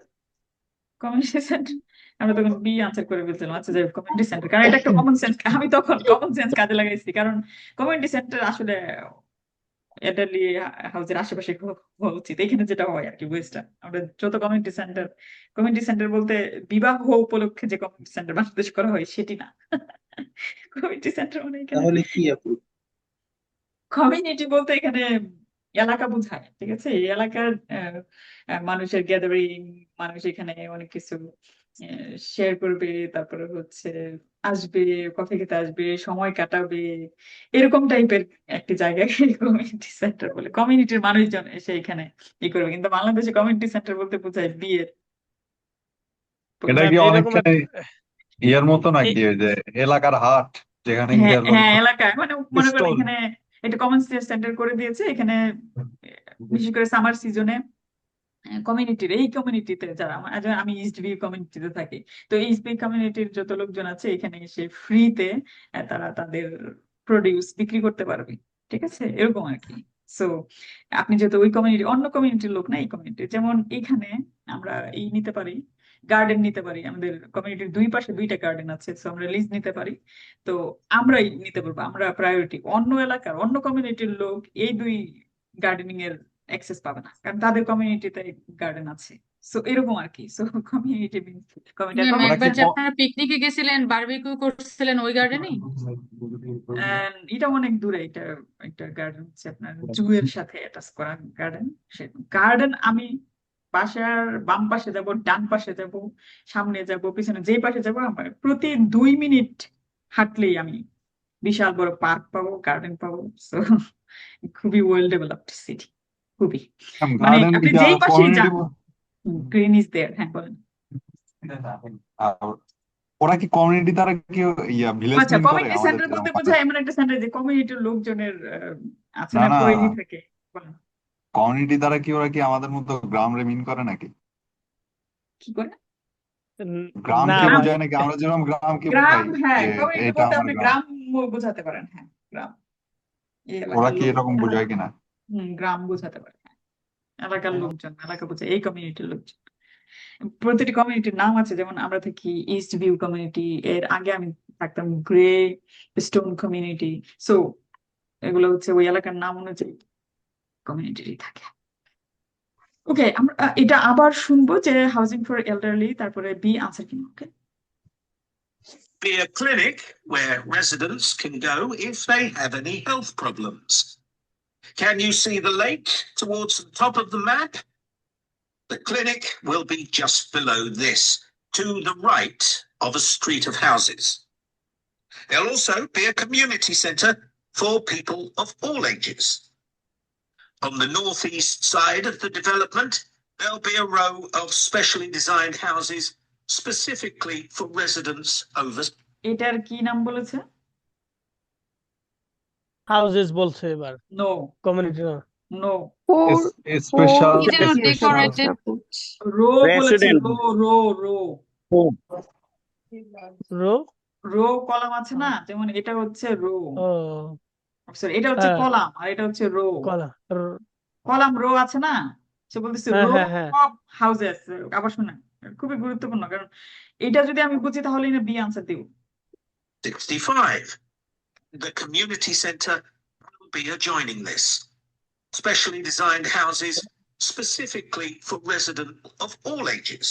আমরা তখন বি আনসার করে ফেলছিলাম। আচ্ছা, যাই কমিউনিটি সেন্টার, কারণ এটা একটা কমন সেন্স। আমি তখন কমন সেন্স কাজে লাগাইছি, কারণ কমিউনিটি সেন্টার আসলে এডারলি হাউসের আশেপাশে হওয়া উচিত। এখানে যেটা হয় আর কি, ওয়েস্টার্ন আমরা যত কমিউনিটি সেন্টার বলতে বিবাহ উপলক্ষে যে কমিউনিটি সেন্টার বাংলাদেশ করা হয় সেটি না। কমিউনিটি সেন্টার মানে এখানে তাহলে কি আপু? কমিউনিটি বলতে এখানে এলাকা বোঝায়, ঠিক আছে? এই এলাকার মানুষের গ্যাদারিং, মানুষ এখানে অনেক কিছু শেয়ার করবে, তারপরে হচ্ছে আসবে, কফি খেতে আসবে, সময় কাটাবে, এরকম টাইপের একটি জায়গায় কমিউনিটি সেন্টার বলে। কমিউনিটির মানুষজন এসে এখানে ই করবে, কিন্তু বাংলাদেশে কমিউনিটি সেন্টার বলতে বোঝায় বিয়ের এটা প্রোগ্রাম। কি এরকম অনেকখানি ইয়ের মতো নাকি, ওই যে এলাকার হাট যেখানে হ্যাঁ গিয়ে হ্যাঁ, এলাকায় মানে মনে করেন স্টল? এখানে একটা কমন সেন্টার করে দিয়েছে এখানে, বিশেষ করে সামার সিজনে কমিউনিটির, এই কমিউনিটিতে যারা আমি ইস্ট বি কমিউনিটিতে থাকি, তো ইস্ট বি কমিউনিটির যত লোকজন আছে এখানে এসে ফ্রিতে তারা তাদের প্রডিউস বিক্রি করতে পারবে, ঠিক আছে? এরকম আর কি। সো আপনি যেহেতু ওই কমিউনিটি, অন্য কমিউনিটির লোক না, এই কমিউনিটি, যেমন এখানে আমরা এই নিতে পারি, গার্ডেন নিতে পারি। আমাদের কমিউনিটির দুই পাশে দুইটা গার্ডেন আছে, সো আমরা লিজ নিতে পারি। তো আমরাই নিতে পারবো, আমরা প্রায়োরিটি। অন্য এলাকার অন্য কমিউনিটির লোক এই দুই গার্ডেনিং এর অ্যাক্সেস পাবে না, কারণ তাদের কমিউনিটিতে গার্ডেন আছে। সো এরকম আর কি। সো কমিউনিটি কমিউনিটি ওরা একবার কি যে আপনারা পিকনিকে গেছিলেন, বারবিকিউ করছিলেন ওই গার্ডেনেই? এটা অনেক দূরে। এটা একটা গার্ডেন হচ্ছে আপনার জু এর সাথে অ্যাটাচ করা গার্ডেন। সে গার্ডেন আমি বাসার বাম পাশে যাব, ডান পাশে যাব, সামনে যাব, পিছনে যেই পাশে যাব, আমার প্রতি 2 মিনিট হাঁটলেই আমি বিশাল বড় পার্ক পাবো, গার্ডেন পাবো। সো খুবই ওয়েল ডেভেলপড সিটি, খুবই। মানে গার্ডেন আপনি কি যেই পাশেই কমিউনিটি? যান, গ্রিন ইজ দেয়ার। হ্যাঁ, বলেন। ওরা কি কমিউনিটি দ্বারা কি ভিলেজ আচ্ছা, মিন করে কমিউনিটি আমাদের সেন্টার বলতে আমাদের? বোঝায় এমন একটা সেন্টার যে কমিউনিটির লোকজনের আছে না না, না, পরিধি থাকে। বলেন। কমিউনিটি দ্বারা কি ওরা কি আমাদের মতো গ্রাম রে মিন করে নাকি? কি করে? গ্রাম না কে গ্রাম, ভাই, বোঝায় নাকি? আমরা যেরকম গ্রামকে গ্রাম, বোঝাই হ্যাঁ, যে কমিউনিটি এটা বলতে আমার আপনি গ্রাম, গ্রাম বোঝাতে পারেন। হ্যাঁ, গ্রাম, এই ওরা এলাকার কি লোক। এরকম বোঝায় কিনা? গ্রাম বোঝাতে পারে, হ্যাঁ। এলাকার লোকজন, এলাকা বোঝায় এই কমিউনিটির লোকজন। প্রতিটি কমিউনিটির নাম আছে, যেমন আমরা থাকি ইস্ট ভিউ কমিউনিটি, এর আগে আমি থাকতাম গ্রে স্টোন কমিউনিটি। সো এগুলো হচ্ছে ওই এলাকার নাম অনুযায়ী কমিউনিটি থাকে। ওকে, আমরা এটা আবার শুনবো যে হাউজিং ফর এল্ডারলি, তারপরে বি আনসার কিনা। ওকে, Be a clinic where residents can go if they have any health problems. Can you see the lake towards the top of the map? The clinic will be just below this, to the right of a street of houses. There'll also be a community centre for people of all ages. On the northeast side of the development, there'll be a row of specially designed houses specifically for residents over. এটার কি নাম বলেছে? Houses বলছে এবার, no, community না। No, special কি যেন decorated. Row বলেছে, Resident. Row row row row, row column আছে না, যেমন এটা হচ্ছে রো, ও সরি এটা হচ্ছে হ্যাঁ, কলাম, আর এটা হচ্ছে রো। কলা, কলাম রো আছে না, সে বলতেছে হ্যাঁ রো হ্যাঁ হ্যাঁ। Of houses. আবার শুনেন, খুবই গুরুত্বপূর্ণ, কারণ এটা যদি আমি বুঝি তাহলে এটা বি আনসার দিব। 65. The community centre will be adjoining this. Specially designed houses specifically for residents of all ages.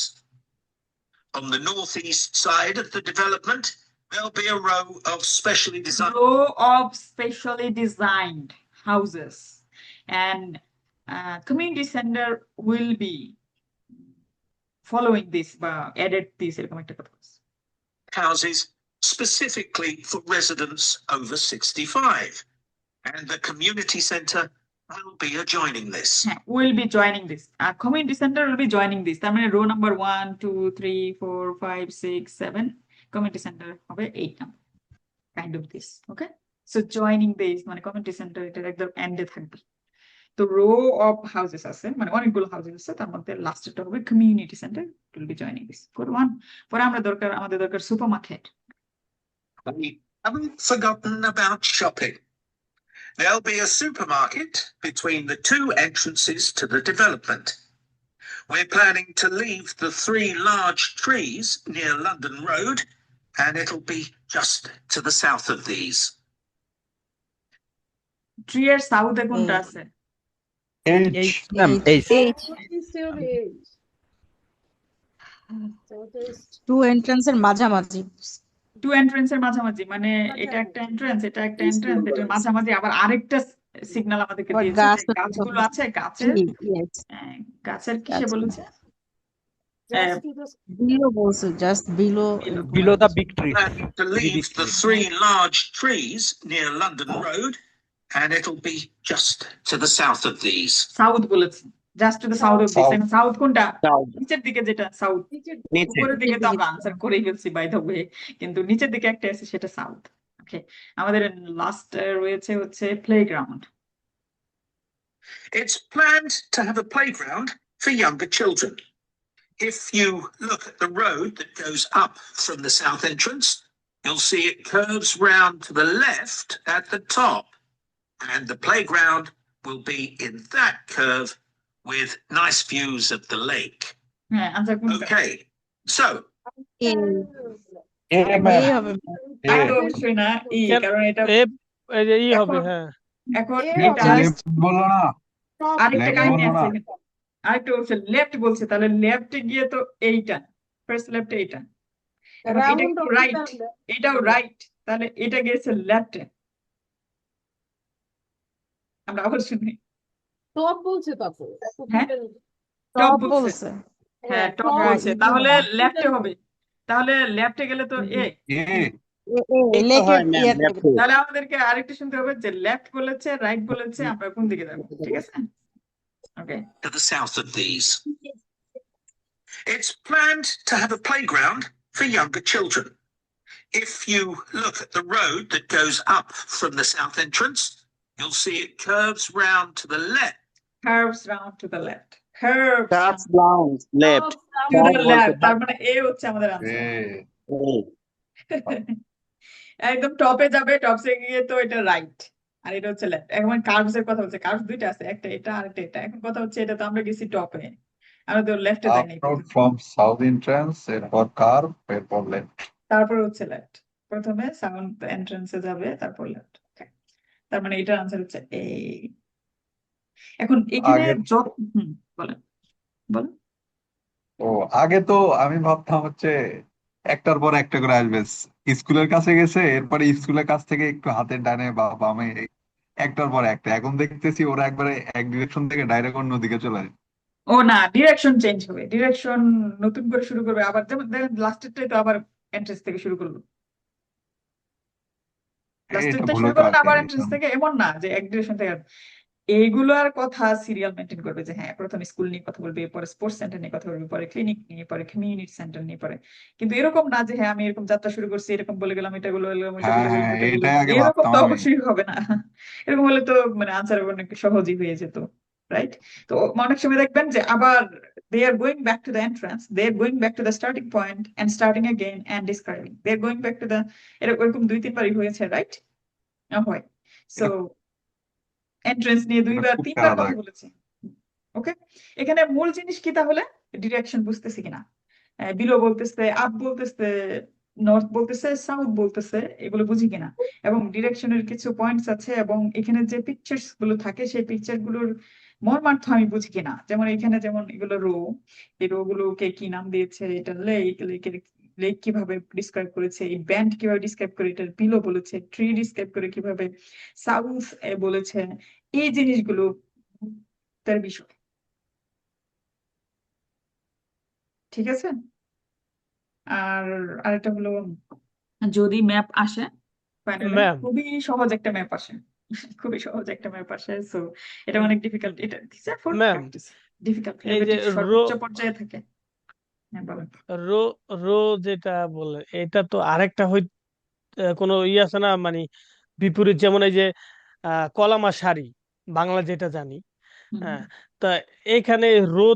On the northeast side of the development, there'll be a row of specially designed. Row of specially designed houses, and community center will be following this বা added this, এরকম একটা কথা বলছে। Houses specifically for residents over 65, and the community centre will be adjoining this. হ্যাঁ, will be joining this. Community center will be joining this. তার মানে rho number 1 2 3 4 5 6 7, community center হবে 8 number, kind of this. Okay, so joining this মানে community centre এটা একদম এন্ডে থাকবে। তো রো অফ হাউসেস আছে, মানে অনেকগুলো হাউসেস আছে, তার মধ্যে লাস্টেরটা হবে community centre, will be joining this. Good one. পরে আমাদের দরকার supermarket. We haven't forgotten about shopping. There'll be a supermarket between the two entrances to the development. We're planning to leave the 3 large trees near London Road, and it'll be just to the south of these. Tree এর সাউথে কোনটা আছে? H এই ma'am H H. What is your age? Southeast. Two এন্ট্রান্সের মাঝামাঝি। Two এন্ট্রেন্সের মাঝামাঝি, মানে এটা একটা এন্ট্রেন্স, এটা একটা এন্ট্রেন্স, এটার মাঝামাঝি আবার আরেকটা সিগন্যাল আমাদেরকে Or দিয়েছে গাছ যে গাছগুলো আছে, গাছের yes গাছের কিসে গাছগুলো। বলেছে? Just to the বিলো বলছে, just below. Below the big tree Planning to leave the 3 large trees near London Road, and it'll be just to the south of these. South বলেছে, just to the south of this. South কোনটা? South. নিচের দিকে যেটা south. niche নিচে উপরের দিকে তো আমরা আনসার করেই ফেলছি বাই দ্য ওয়ে, কিন্তু নিচের দিকে একটা আছে সেটা সাউথ। ওকে, আমাদের লাস্ট রয়েছে হচ্ছে playground. It's planned to have a playground for younger children. If you look at the road that goes up from the south entrance, you'll see it curves round to the left at the top, and the playground will be in that curve with nice views of the lake. হ্যাঁ, answer কোনটা? Okay, so এ এ এ ma'am হবে এ আর তো অবশ্যই না ই, কেন কারণ এটা এই যে ই হবে, এখন হ্যাঁ এখন এ এটা হবে। লেফট বললো না top আরেকটা left কাহিনী বললো আছে না? এখানে। আরেকটা বলছে লেফট বলছে, তাহলে লেফটে গিয়ে তো এইটা ফার্স্ট লেফটে এইটা, এখন এটা round একটু of the রাইট, left. এটাও রাইট, তাহলে এটা গেছে লেফটে। আমরা আবার শুনি। Top বলছে তারপর। হ্যাঁ টপ টপ বলছে, বলছে। হ্যাঁ টপ top বলছে, এ তাহলে না। লেফটে হবে, তাহলে লেফটে গেলে তো এ। এ এই তো লেকের হয় ম্যাম, ইয়াতে লেফটে। তাহলে আমাদেরকে আরেকটু শুনতে হবে যে লেফট বলেছে, রাইট বলেছে, আমরা কোন দিকে যাবো, ঠিক আছে? ওকে, to the south of these. It's planned to have a playground for younger children. If you look at the road that goes up from the south entrance, you'll see it curves round to the left. curves round to the left, curves Curves down, left. to the Curve left, বলতে তার মানে এ হচ্ছে আমাদের এ answer. এই। একদম টপে যাবে, টপসে গিয়ে তো এটা রাইট আর এটা হচ্ছে লেফট। এখন কার্ভস এর কথা হচ্ছে, কার্ভস দুইটা আছে, একটা এটা আর একটা এটা। এখন কথা হচ্ছে এটা তো আমরা গেছি টপে, আমরা তো লেফটে যাই নাই, আপলোড ফ্রম সাউথ এন্ট্রান্স, এরপর কার্ভ, এরপর লেফট। তারপর হচ্ছে লেফট। প্রথমে সাউথ এন্ট্রান্সে যাবে, তারপর লেফট। তার মানে এটার আনসার হচ্ছে এই। এখন এখানে আগে যত বলেন বলেন। ও আগে তো আমি ভাবতাম হচ্ছে একটার পর একটা করে আসবে, স্কুলের কাছে গেছে, এরপরে স্কুলের কাছ থেকে একটু হাতের ডানে বা বামে একটার পর একটা। এখন দেখতেছি ওরা একবারে এক ডিরেকশন থেকে ডাইরেক্ট অন্যদিকে চলে যায়। ও না, ডিরেকশন চেঞ্জ হবে, ডিরেকশন নতুন করে শুরু করবে আবার, যেমন দেখেন লাস্টেরটাই তো আবার এন্ট্রেন্স থেকে শুরু করলো, এটা লাস্টেরটা ভুল শুরু হতো করলো আর না কি। আবার এন্ট্রেন্স থেকে, এমন না যে এক ডিরেকশন থেকে। এইগুলোর কথা সিরিয়াল মেনটেন করবে যে হ্যাঁ প্রথমে স্কুল নিয়ে কথা বলবে, পরে স্পোর্টস সেন্টার নিয়ে কথা বলবে, পরে ক্লিনিক নিয়ে, পরে কমিউনিটি সেন্টার নিয়ে, পরে কিন্তু এরকম না যে হ্যাঁ আমি এরকম যাত্রা শুরু করছি, এরকম বলে গেলাম, এটা বলে গেলাম, এটা হ্যাঁ বলে গেলাম, হ্যাঁ এটা বলে এটাই গেলাম, আগে এরকম ভাবতাম তো আমি। অবশ্যই হবে না। এরকম হলে তো মানে আনসার অনেক সহজই হয়ে যেত, রাইট? তো অনেক সময় দেখবেন যে আবার they are going back to the entrance, they are going back to the starting point and starting again and describing, they are going back to the, এরকম 2-3বারই হয়েছে, রাইট? হয় সো এন্ট্রেন্স নিয়ে এটা 2বার খুব 3বার প্যারা কথা লাগে। বলেছে। ওকে, এখানে মূল জিনিস কি তাহলে? ডিরেকশন বুঝতেছি কিনা, বিলো বলতেছে, আপ বলতেছে, নর্থ বলতেছে, সাউথ বলতেছে, এগুলো বুঝি কিনা, এবং ডিরেকশনের কিছু পয়েন্টস আছে, এবং এখানে যে পিকচার্স গুলো থাকে সেই পিকচার গুলোর মর্মার্থ আমি বুঝি কিনা। যেমন এখানে যেমন এগুলো রো, এই রো গুলোকে কি নাম দিয়েছে, এটা লেক, লেকের লেক কিভাবে ডিসক্রাইব করেছে, এই ব্যান্ড কিভাবে ডিসক্রাইব করে, এটা বিলো বলেছে, ট্রি ডিসক্রাইব করে কিভাবে সাউথ বলেছে, এই জিনিসগুলো তার বিষয়, ঠিক আছে? আর আরেকটা হলো যদি ম্যাপ আসে ফাইনালি, ম্যাম খুবই সহজ একটা ম্যাপ আসে, খুবই সহজ একটা ম্যাপ আসে, সো এটা অনেক ডিফিকাল্ট, এটা this are for ma'am practice, difficult এই যে রো সর্বোচ্চ পর্যায়ে থাকে। হ্যাঁ বলেন। রো রো যেটা বলে এটা তো আরেকটা কোনো আছে না, মানে বিপরীত, যেমন এই যে কলাম আর সারি, বাংলা যেটা জানি। হুম, হ্যাঁ, তা এইখানে রো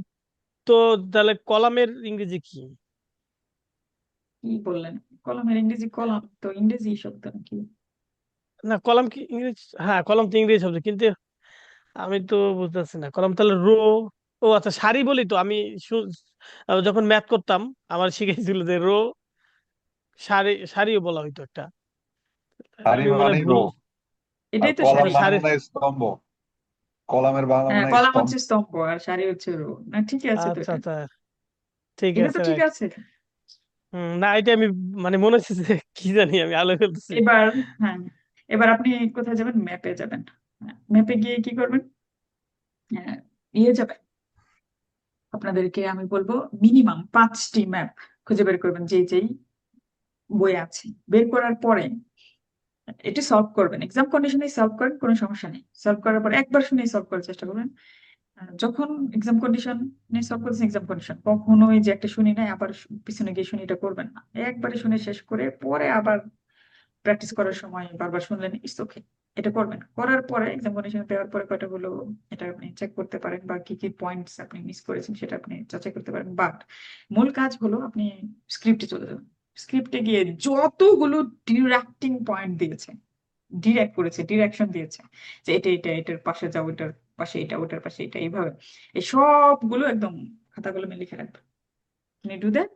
তো তাহলে কলামের ইংরেজি কি? কি বললেন? কলমের ইংরেজি কলাম তো ইংরেজি শব্দ নাকি? না কলাম কি ইংরেজি, হ্যাঁ কলাম তো ইংরেজি শব্দ, কিন্তু আমি তো বুঝতেছি না কলাম তাহলে রো। ও আচ্ছা, সারি বলি তো আমি যখন ম্যাথ করতাম আমার শিখেছিল যে রো সারি, সারিও বলা হইতো একটা। সারি আমি মনে হয় মানে ভুল। রো, আর এটাই তো কলাম সারি। মানে সারি, মনে হয় স্তম্ভ। কলামের বাংলা হ্যাঁ, মনে হয় কলাম স্তম্ভ। হচ্ছে স্তম্ভ আর সারি হচ্ছে রো। না ঠিকই আছে তো আচ্ছা এটা। আচ্ছা, ঠিক এটা তো আছে, ঠিক রাইট। আছে। না এটা আমি মানে মনে হচ্ছে যে কি জানি আমি আলো ফেলতেছি। এবার হ্যাঁ, এবার আপনি কোথায় যাবেন? ম্যাপে যাবেন। ম্যাপে গিয়ে কি করবেন? হ্যাঁ, ইয়ে যাবেন। আপনাদেরকে আমি বলবো মিনিমাম 5টি ম্যাপ খুঁজে বের করবেন যেই বই আছে। বের করার পরে এটি সলভ করবেন, এক্সাম কন্ডিশনে সলভ করেন, কোনো সমস্যা নেই। সলভ করার পরে একবার শুনে সলভ করার চেষ্টা করবেন। যখন এক্সাম কন্ডিশন সলভ করছেন, এক্সাম কন্ডিশন কখনোই যে একটা শুনি নাই আবার পিছনে গিয়ে শুনি এটা করবেন না। একবারে শুনে শেষ করে পরে আবার প্র্যাকটিস করার সময় বারবার শুনলেন, ইটস ওকে। এটা করবেন। করার পরে এক্সাম কন্ডিশন দেওয়ার পরে কয়টা হলো এটা আপনি চেক করতে পারেন, বা কি কি পয়েন্টস আপনি মিস করেছেন সেটা আপনি যাচাই করতে পারেন। বাট মূল কাজ হলো আপনি স্ক্রিপ্টে চলে যাবেন। স্ক্রিপ্টে গিয়ে যতগুলো ডিরেক্টিং পয়েন্ট দিয়েছে, ডিরেক্ট করেছে, ডিরেকশন দিয়েছে যে এটা এটার পাশে যাও, ওটার পাশে এটা, ওটার পাশে এটা, এইভাবে এই সবগুলো একদম খাতাগুলো লিখে রাখবেন। Can you do that?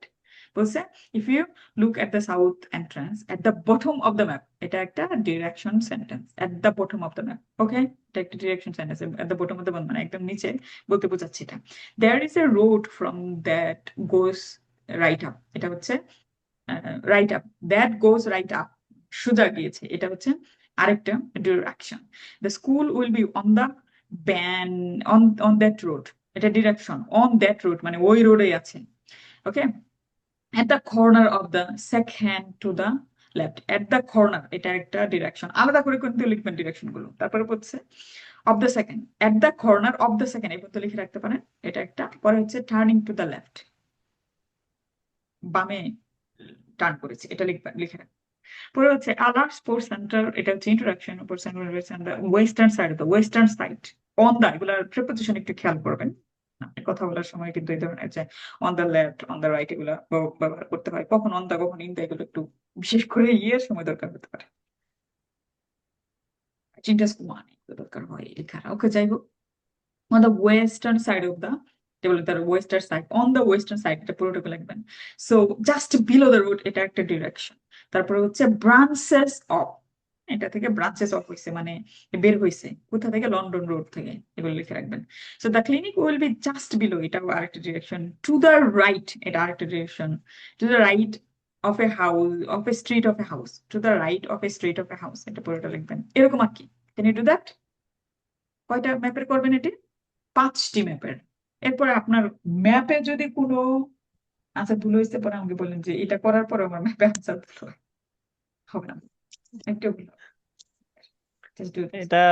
বলছে if you look at the south entrance at the bottom of the map, এটা একটা direction sentence, at the bottom of the map, okay? এটা একটা direction sentence, at the bottom of the map মানে একদম নিচে বলতে বোঝাচ্ছে এটা। There is a road from that goes right up, এটা হচ্ছে right up, that goes right up, সোজা গিয়েছে, এটা হচ্ছে আরেকটা direction. The school will be on the on that road, এটা direction, on that road মানে ওই রোডে আছে। Okay, at the corner of the second to the left, at the corner এটা একটা ডিরেকশন, আলাদা করে কিন্তু লিখবেন ডিরেকশন গুলো। তারপরে হচ্ছে of the second, at the corner of the second এই পর্যন্ত লিখে রাখতে পারেন, এটা একটা। পরে হচ্ছে টার্নিং টু দ্য লেফট, বামে টার্ন করেছে, এটা লিখবেন, লিখে রাখবেন। পরে হচ্ছে আলার স্পোর্টস সেন্টার, এটা হচ্ছে ইন্ট্রোডাকশন, উপর western side, western side, on the, এগুলার প্রিপোজিশন একটু খেয়াল করবেন। আপনি কথা বলার সময় কিন্তু এই ধরনের যে on the left, on the right এগুলা ব্যবহার করতে হয়। কখন অন দা, কখন ইন দা, এগুলো একটু বিশেষ করে ইয়ের সময় দরকার হতে পারে, চিন্তা মানে দরকার হয় লেখার। ওকে, যাই হোক, on the western side of the table, the western side, on the western side এটা পুরোটাকে লিখবেন। so just below the road এটা একটা ডিরেকশন। তারপরে হচ্ছে branches of, এটা থেকে ব্রাঞ্চেস অফ হয়েছে মানে বের হয়েছে কোথা থেকে? লন্ডন রোড থেকে, এগুলো লিখে রাখবেন। so the clinic will be just below, এটা আরেকটা ডিরেকশন। to the right এটা আরেকটা direction. to the right of a house, of a street of a house, to the right of a street of a house, এটা পুরোটা লিখবেন। এরকম আর কি। can you do that? কয়টা ম্যাপের করবেন এটি? 5টি ম্যাপের। এরপরে আপনার ম্যাপে যদি কোনো আনসার ভুল হয়েছে পরে আমাকে বলেন যে এটা করার পরে আমার ম্যাপে আনসার ভুল হয়, হবে না একটু ভুল হবে। Just do this. এটা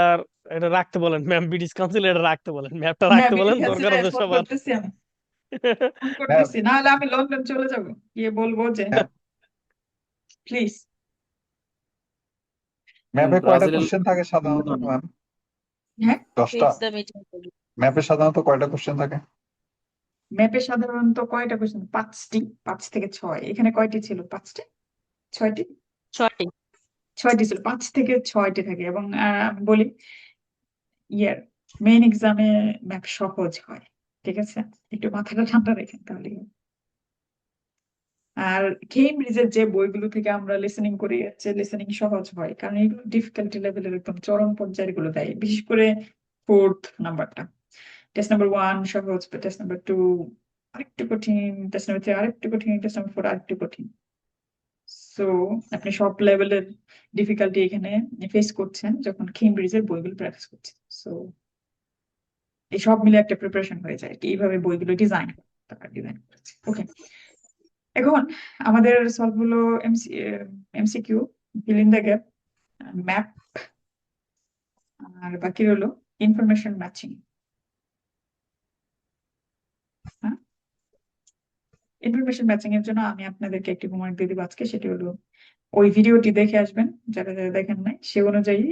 এটা রাখতে বলেন ম্যাম, ব্রিটিশ কাউন্সিল এটা রাখতে বলেন, ম্যাপটা হ্যাঁ, রাখতে বলেন, ব্রিটিশ দরকার কাউন্সিলে হচ্ছে ফোন সবার। করতেছি আমি, ফোন ম্যাম, করতেছি, নাহলে আমি লন্ডন চলে যাব, গিয়ে বলবো যে প্লিজ। ম্যাপে কয়টা কোশ্চেন থাকে সাধারণত ম্যাম? হ্যাঁ, 10টা? Fix the meeting. ম্যাপে সাধারণত কয়টা কোশ্চেন থাকে? ম্যাপে সাধারণত কয়টা কোশ্চেন? 5টি, 5 থেকে 6। এখানে কয়টি ছিল? 5টি, 6টি, 6টি। 6টি ছিল, 5 থেকে 6টি থাকে। এবং আমি বলি ইয়ার মেইন এক্সামে ম্যাপ সহজ হয়, ঠিক আছে? একটু মাথাটা ঠান্ডা রেখেন তাহলে। আর কেমব্রিজের যে বইগুলো থেকে আমরা লিসেনিং করি, হচ্ছে লিসেনিং সহজ হয়, কারণ এগুলো ডিফিকাল্টি লেভেলের একদম চরম পর্যায়ের গুলো দেয়, বিশেষ করে 4th নাম্বারটা। টেস্ট নাম্বার 1 সহজ, টেস্ট নাম্বার 2 আরেকটু কঠিন, টেস্ট নাম্বার 3 আরেকটু কঠিন, টেস্ট নাম্বার 4 আরেকটু কঠিন। সো আপনি সব লেভেলের ডিফিকাল্টি এখানে ফেস করছেন যখন কেমব্রিজের বইগুলো প্র্যাকটিস করছেন। সো এই সব মিলে একটা প্রিপারেশন হয়ে যায়, এইভাবে বইগুলো ডিজাইন করেছে। ওকে, এখন আমাদের সলভ হলো MCQ, fill in the gap, map, আর বাকি হলো ইনফরমেশন ম্যাচিং। হ্যাঁ, ইনফরমেশন ম্যাচিং এর জন্য আমি আপনাদেরকে একটি হোমওয়ার্ক দিয়ে দিব আজকে, সেটি হলো ওই ভিডিওটি দেখে আসবেন যারা যারা দেখেন নাই, সে অনুযায়ী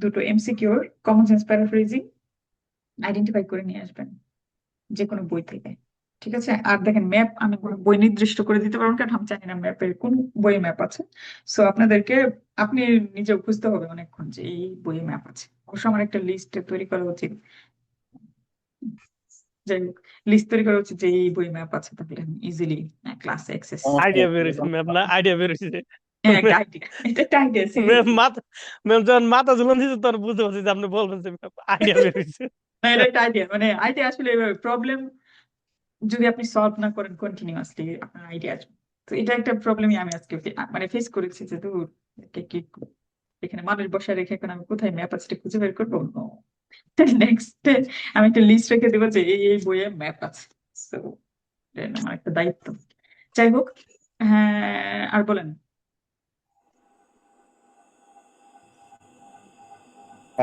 দুটো এমসিকিউর কমন সেন্স প্যারাফ্রেজিং আইডেন্টিফাই করে নিয়ে আসবেন যে কোনো বই থেকে। ঠিক আছে, আর দেখেন ম্যাপ আমি কোনো বই নির্দিষ্ট করে দিতে পারবো না, কারণ আমি জানি না ম্যাপের কোন বই ম্যাপ আছে। সো আপনাদেরকে আপনি নিজে খুঁজতে হবে অনেকক্ষণ যে এই বইয়ে ম্যাপ আছে। অবশ্য আমার একটা লিস্ট তৈরি করা উচিত, যাই হোক, লিস্ট তৈরি করা উচিত যে এই বই ম্যাপ আছে, তাহলে আমি ইজিলি ক্লাসে অ্যাক্সেস আইডিয়া বেরোইছে ম্যাম, না আইডিয়া বেরোইছে। একটা আইডিয়া, এটা একটা আইডিয়া ম্যাম সিরিয়াসলি। মাথা, ম্যাম যখন মাথা ঝুলান দিচ্ছে তখন বুঝতে পারছি যে আপনি বলবেন যে আইডিয়া বেরোইছে। না, এটা একটা আইডিয়া, মানে আইডিয়া আসলে প্রবলেম যদি আপনি সলভ না করেন কন্টিনিউয়াসলি আপনার আইডিয়া আসবে। তো এটা একটা প্রবলেমই আমি আজকে মানে ফেস করেছি, যে দূর কি এখানে মানুষ বসে রেখে এখন আমি কোথায় ম্যাপ আছে এটা খুঁজে বের করবো। নেক্সট আমি একটা লিস্ট রেখে দেবো যে এই বইয়ে ম্যাপ আছে। So, এটা আমার একটা দায়িত্ব। যাই হোক, হ্যাঁ আর বলেন।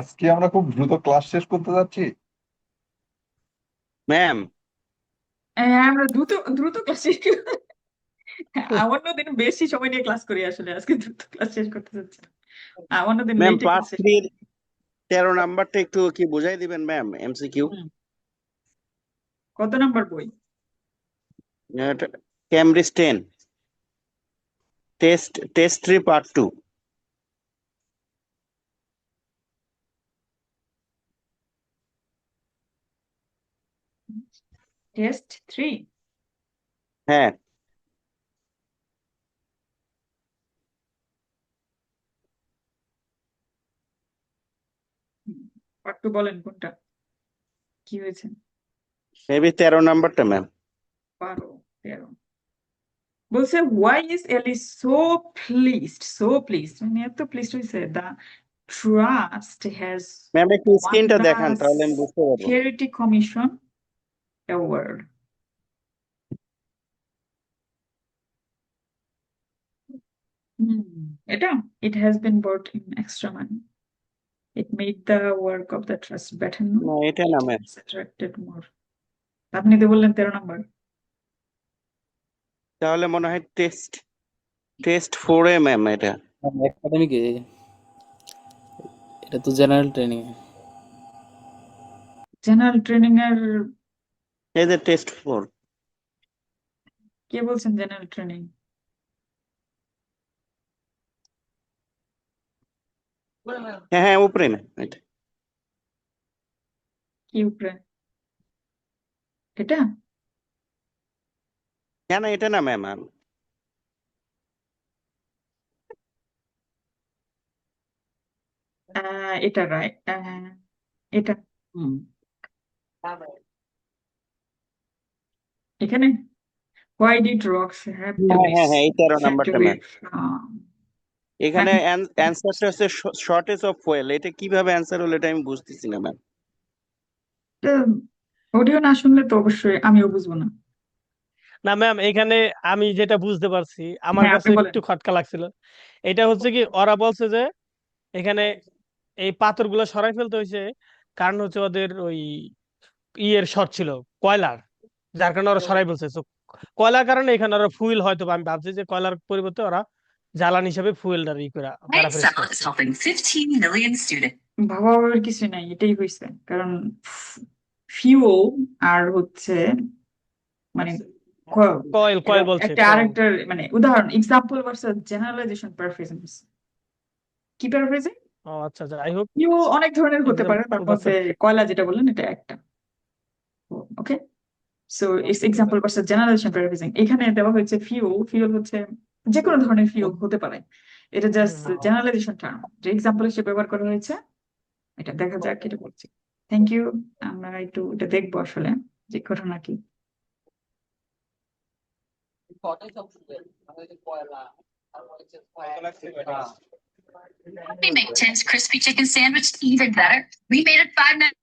আজকে আমরা খুব দ্রুত ক্লাস শেষ করতে যাচ্ছি। ম্যাম আমরা দ্রুত দ্রুত ক্লাস শেষ অন্যদিন বেশি সময় নিয়ে ক্লাস করি, আসলে আজকে দ্রুত ক্লাস শেষ করতে চাচ্ছি না। অন্যদিন ম্যাম লেটে পার্ট ক্লাস শেষ 3 13 নাম্বারটা একটু কি বুঝাই দিবেন ম্যাম, এমসিকিউ। হুম, কত নাম্বার বই? Cambridge 10 test 3 part 2। টেস্ট 3। হ্যাঁ একটু বলেন কোনটা কি হয়েছে। মেবি 13 নাম্বারটা ম্যাম। 12, 13 বলছে why is Ellie so pleased, মানে এত প্লিজড হয়েছে, the trust has ম্যাম একটু won স্ক্রিনটা the দেখান তাহলে আমি বুঝতে পারবো। Charity Commission Award. এটা it has been brought in extra money. It made the work of the trust better known. না এটা না It ma'am, has attracted more. আপনি তো বললেন 13 নম্বর। তাহলে মনে হয় টেস্ট 4 এ ম্যাম এটা। একাডেমিক এটা তো জেনারেল ট্রেনিং। জেনারেল ট্রেনিং এর এই যে টেস্ট 4। কে বলছেন জেনারেল ট্রেনিং? হ্যাঁ হ্যাঁ উপরে না এটা। কি উপরে? এটা হ্যাঁ না এটা না ম্যাম। এটা রাইট, এটা এখানে why did rocks have to হ্যাঁ be হ্যাঁ হ্যাঁ এই 13 sent নাম্বারটা away ম্যাম। from, এখানে মানে অ্যান্সারটা হচ্ছে শর্টেজ অফ ফুয়েল। এটা কিভাবে অ্যান্সার হলো এটা আমি বুঝতেছি না ম্যাম। অডিও না শুনলে তো অবশ্যই আমিও বুঝবো না। না ম্যাম, এখানে আমি যেটা বুঝতে পারছি, আমার হ্যাঁ কাছে আপনি বলেন। একটু খটকা লাগছিল। এটা হচ্ছে কি, ওরা বলছে যে এখানে এই পাথরগুলো সরাই ফেলতে হয়েছে, কারণ হচ্ছে ওদের ওই ইয়ের শর্ট ছিল, কয়লার, যার কারণে ওরা সরাই ফেলছে। তো কয়লার কারণে এখানে ওরা ফুয়েল হয়তো বা আমি ভাবছি যে কয়লার পরিবর্তে ওরা জ্বালানি হিসেবে ফুয়েলটা ই করে প্যারাফ্রেজ করছে। ভাবার কিছু নাই, এটাই হয়েছে। কারণ ফিউল আর হচ্ছে মানে কয়েল কয়েল বলছে, একটা কয়েল। আরেকটা মানে উদাহরণ এক্সাম্পল ভার্সাস জেনারেলাইজেশন প্যারাফ্রেজিং। কি প্যারাফ্রেজিং? ও আচ্ছা, যাই হোক, ফিউল অনেক ধরনের হতে পারে, তার এক্সাম্পল মধ্যে কয়লা যেটা বললেন এটা একটা। Okay, so it's example versus generalization paraphrasing. এখানে দেওয়া হয়েছে ফিউল হচ্ছে যে কোনো ধরনের ফিউল হতে পারে, এটা জাস্ট জেনারেলাইজেশন টার্ম, যে এক্সাম্পল হিসেবে ব্যবহার করা হয়েছে। এটা দেখা যাক এটা বলছি। Thank you. আমরা একটু এটা দেখবো আসলে যে ঘটনা কি। We make Tim's crispy chicken sandwich even better. We made it 5 minutes.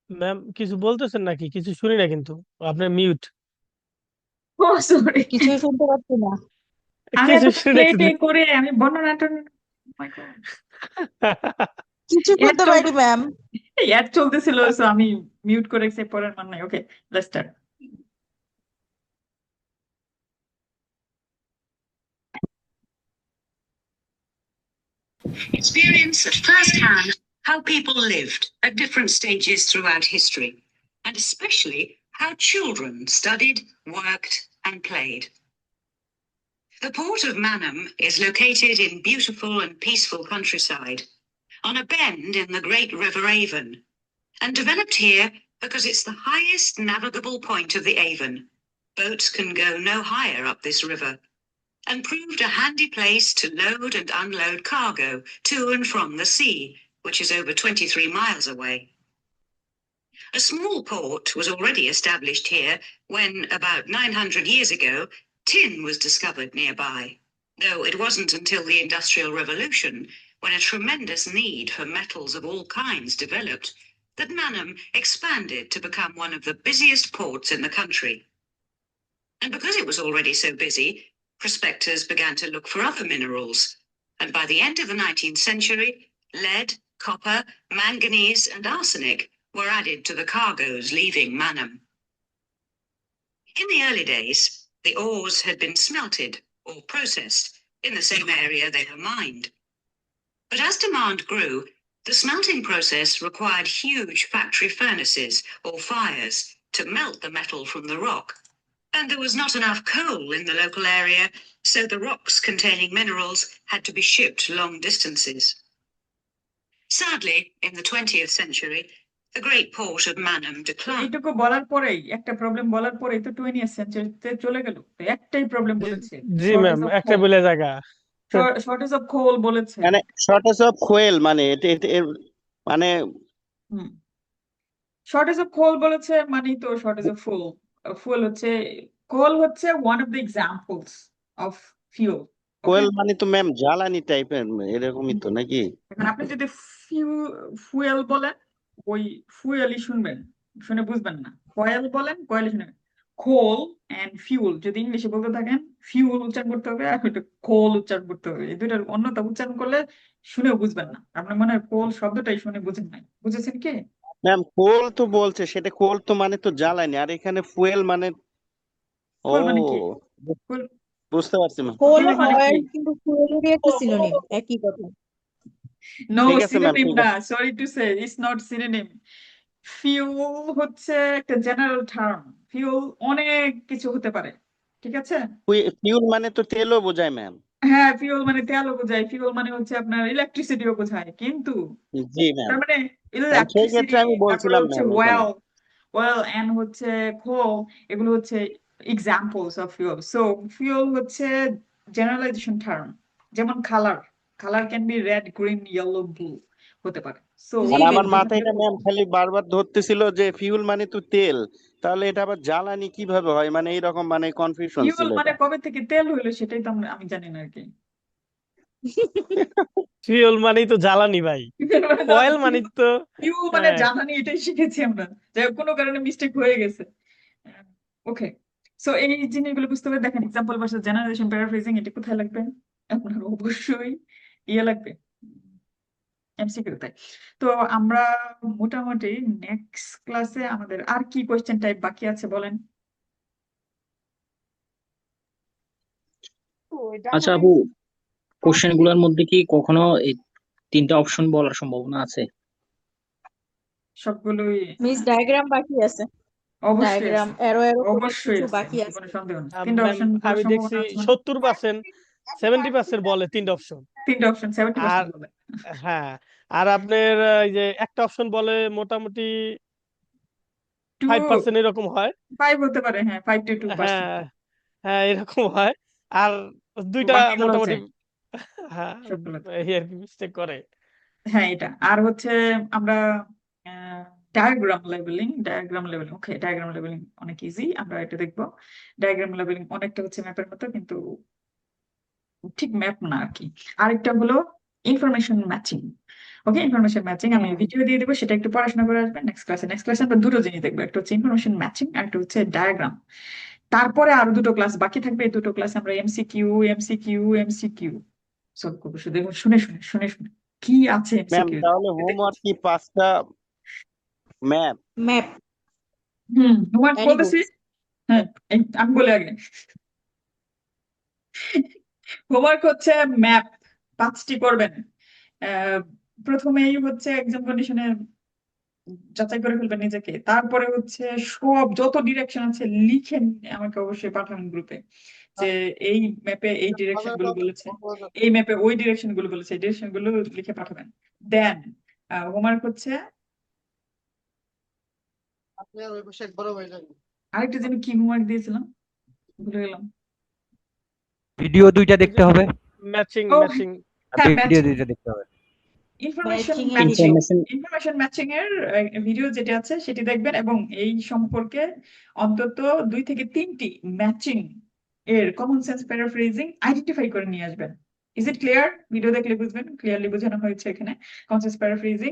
Ma'am কিছু বলতেছেন নাকি? কিছু শুনি না কিন্তু। আপনার মিউট। ও সরি, কিছুই শুনতে পাচ্ছি না। আমি কিছু এত শুনি প্লে না টে কিন্তু। করে আমি বর্ণনাটা my God. কিছু অ্যাড শুনতে পাইনি ম্যাম। অ্যাড চলতেছিল, সো আমি মিউট করে রেখেছি, পরের মান নাই। Okay, let's start. Experience at first hand how people lived at different stages throughout history, and especially how children studied, worked, and played. The port of Manham is located in beautiful and peaceful countryside, on a bend in the great River Avon, and developed here because it's the highest navigable point of the Avon. Boats can go no higher up this river, and proved a handy place to load and unload cargo to and from the sea, which is over 23 miles away. A small port was already established here when, about 900 years ago, tin was discovered nearby, though it wasn't until the Industrial Revolution, when a tremendous need for metals of all kinds developed, that Manham expanded to become one of the busiest ports in the country. And because it was already so busy, prospectors began to look for other minerals, and by the end of the 19th century, lead, copper, manganese, and arsenic were added to the cargoes leaving Manham. In the early days, the ores had been smelted or processed in the same area they were mined. But as demand grew, the smelting process required huge factory furnaces or fires to melt the metal from the rock. And there was not enough coal in the local area, so the rocks containing minerals had to be shipped long distances. Sadly, in the 20th century, the great port of Manham declined. এইটুকু বলার পরেই একটা problem বলার পরেই তো 20th সেঞ্চুরিতে চলে গেল। তো একটাই প্রবলেম বলেছে, জি ম্যাম, শর্টেজ অফ একটা কোল। বলে জায়গা। শর্টেজ অফ কোল বলেছে। মানে শর্টেজ অফ ফুয়েল মানে মানে হুম, শর্টেজ অফ কোল বলেছে মানেই তো শর্টেজ অফ ফুয়েল। ফুয়েল হচ্ছে, কোল হচ্ছে one of the examples of fuel. Okay, fuel মানে তো ম্যাম জ্বালানি টাইপের এরকমই তো নাকি? এখন আপনি যদি ফুয়েল বলেন, ওই ফুয়েলই শুনবেন, শুনে বুঝবেন না। কয়েল বলেন, কয়েলই শুনবেন। কোল এন্ড ফিউল যদি ইংলিশে বলতে থাকেন, ফিউল উচ্চারণ করতে হবে, আর ওইটা কোল উচ্চারণ করতে হবে। এই দুইটার অন্যতা উচ্চারণ করলে শুনেও বুঝবেন না। আপনার মনে হয় কোল শব্দটাই শুনে বুঝেন নাই, বুঝেছেন কি? ম্যাম কোল তো বলছে, সেটা কোল তো মানে তো জ্বালানি, আর এখানে ফুয়েল মানে ও ফুয়েল মানে কি? ফুয়েল বুঝতে পারছি ম্যাম। কোল ফুয়েল মানে কি? অয়েল কিন্তু ফুয়েলেরই একটা সিনোনিম, একই কথা। নো ঠিক আছে ম্যাম, সিনোনিম ঠিক না, আছে। Sorry to say, it's not synonym. Fuel হচ্ছে একটা জেনারেল টার্ম। ফিউল অনেক কিছু হতে পারে, ঠিক আছে? ফিউল মানে তো তেলও বোঝায় ম্যাম। হ্যাঁ, ফিউল মানে তেলও বোঝায়, ফিউল মানে হচ্ছে আপনার ইলেকট্রিসিটিও বোঝায়, কিন্তু জি ম্যাম, তার মানে সেই ক্ষেত্রে ইলেকট্রিসিটি, আমি তারপরে বলছিলাম হচ্ছে ম্যাম এখানে। ওয়েল এন্ড হচ্ছে কোল, এগুলো হচ্ছে examples of fuel. So fuel হচ্ছে জেনারেলাইজেশন টার্ম। যেমন colour, colour can be red, green, yellow, blue হতে পারে। সো জি মানে আমার ম্যাম। মাথায় এটা ম্যাম খালি বারবার ধরতেছিল যে ফিউল মানে তো তেল, তাহলে এটা আবার জ্বালানি কিভাবে হয়, মানে এইরকম মানে কনফিউশন ফিউল ছিল মানে এটা। কবে থেকে তেল হইলো সেটাই তো আমি জানি না আর কি। ফিউল মানেই তো জ্বালানি ভাই, কয়েল মানেই তো ফিউল মানে হ্যাঁ। জ্বালানি, এটাই শিখেছি আমরা। যাই হোক, কোনো কারণে মিস্টেক হয়ে গেছে। ওকে, সো এই জিনিসগুলো বুঝতে হবে। দেখেন, এক্সাম্পল ভার্সেস জেনারেশন প্যারাফ্রেজিং, এটা কোথায় লাগবে? আপনার অবশ্যই ইয়ে লাগবে, এমসিকিউ তে। তো আমরা মোটামুটি নেক্সট ক্লাসে আমাদের আর কি কোয়েশ্চেন টাইপ বাকি আছে বলেন। আচ্ছা আপু, কোশ্চেন গুলোর মধ্যে কি কখনো এই তিনটা অপশন বলার সম্ভাবনা আছে? সবগুলোই মিস ডায়াগ্রাম বাকি আছে, অবশ্যই ডায়াগ্রাম আছে, এরো এরো করে অবশ্যই কিছু আছে, বাকি এতে আছে। কোনো সন্দেহ নেই। তিনটা ম্যাম অপশন বলার আমি দেখছি সম্ভাবনা আছে মানে 70%, 70% বলে তিনটা অপশন। তিনটা অপশন, আর 70% বলে। হ্যাঁ, আর আপনার এই যে একটা অপশন বলে মোটামুটি 5% এরকম হয়। 5 হতে পারে, হ্যাঁ, 5 to 2%। হ্যাঁ হ্যাঁ, এরকম হয়। আর দুইটা বাকিগুলো হচ্ছে মোটামুটি হ্যাঁ সবগুলো। এই আর কি মিস্টেক করে। হ্যাঁ, এটা আর হচ্ছে আমরা ডায়াগ্রাম লেভেলিং, ওকে, ডায়াগ্রাম লেভেলিং অনেক ইজি, আমরা এটা দেখবো। ডায়াগ্রাম লেভেলিং অনেকটা হচ্ছে ম্যাপের মতো, কিন্তু ঠিক ম্যাপ না আর কি। আরেকটা হলো ইনফরমেশন ম্যাচিং। ওকে, ইনফরমেশন ম্যাচিং আমি হ্যাঁ ভিডিও দিয়ে দেবো, সেটা একটু পড়াশোনা করে আসবেন নেক্সট ক্লাসে আমরা দুটো জিনিস দেখবো, একটা হচ্ছে ইনফরমেশন ম্যাচিং আর একটা হচ্ছে ডায়াগ্রাম। তারপরে আরো দুটো ক্লাস বাকি থাকবে, এই দুটো ক্লাস আমরা এমসিকিউ সলভ করবো, শুধু দেখুন শুনে শুনে শুনে শুনে কি আছে ম্যাম এমসিকিউ। তাহলে হোমওয়ার্ক কি 5টা ম্যাপ? ম্যাপ হোমওয়ার্ক অ্যানি বলতেছি। বুকস। হ্যাঁ, আমি বলে আগে, হোমওয়ার্ক হচ্ছে ম্যাপ 5টি করবেন। আহ, প্রথমেই হচ্ছে এক্সাম কন্ডিশনে যাচাই করে ফেলবেন নিজেকে, তারপরে হচ্ছে সব যত ডিরেকশন আছে লিখে আমাকে অবশ্যই পাঠাবেন গ্রুপে, যে এই ম্যাপে এই ডিরেকশন গুলো বলেছে, এই ম্যাপে ওই ডিরেকশন গুলো বলেছে, এই ডিরেকশন গুলো লিখে পাঠাবেন। দেন হোমওয়ার্ক হচ্ছে আরেকটা যেন কি হোমওয়ার্ক দিয়েছিলাম, ভুলে গেলাম। ভিডিও 2টা ওই দেখতে যে হবে, ম্যাচিং ও ম্যাচিং হ্যাঁ, ভিডিও 2টা দেখতে হবে। Information matching and matching, detect. Information matching এর ভিডিও যেটা আছে সেটি দেখবেন এবং এই সম্পর্কে অন্তত 2 থেকে 3টি ম্যাচিং এর কমন সেন্স প্যারাফ্রেজিং আইডেন্টিফাই করে নিয়ে আসবেন। Is it clear? ভিডিও দেখলে বুঝবেন, ক্লিয়ারলি বোঝানো হয়েছে এখানে। কমন সেন্স প্যারাফ্রেজিং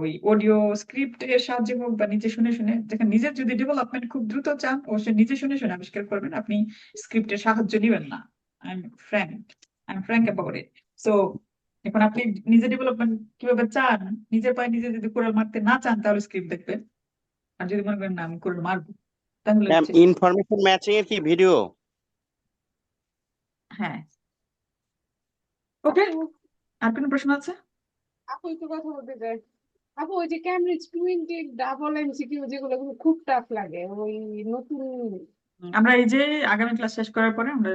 ওই অডিও স্ক্রিপ্ট এর সাহায্যে হোক বা নিজে শুনে শুনে, যেখানে নিজের যদি ডেভেলপমেন্ট খুব দ্রুত চান অবশ্যই নিজে শুনে শুনে আবিষ্কার করবেন, আপনি স্ক্রিপ্টের সাহায্য নেবেন না। I am frank, about it. So এখন আপনি নিজে ডেভেলপমেন্ট কিভাবে চান, নিজের পায়ে নিজে যদি কোরাল মারতে না চান তাহলে স্ক্রিপ্ট দেখবেন, আর যদি মনে করেন না আমি কোরাল মারবো তাহলে ম্যাম হচ্ছে ইনফরমেশন ম্যাচিং এর কি ভিডিও? হ্যাঁ। ওকে, আপু আর কোনো প্রশ্ন আছে? আপু একটু কথা বলতে চাই। আপু ওই যে ক্যামব্রিজ 20 ডাবল এমসিকিউ যেগুলো ওগুলো খুব টাফ লাগে, ওই নতুন। আমরা এই যে আগামী ক্লাস শেষ করার পরে আমরা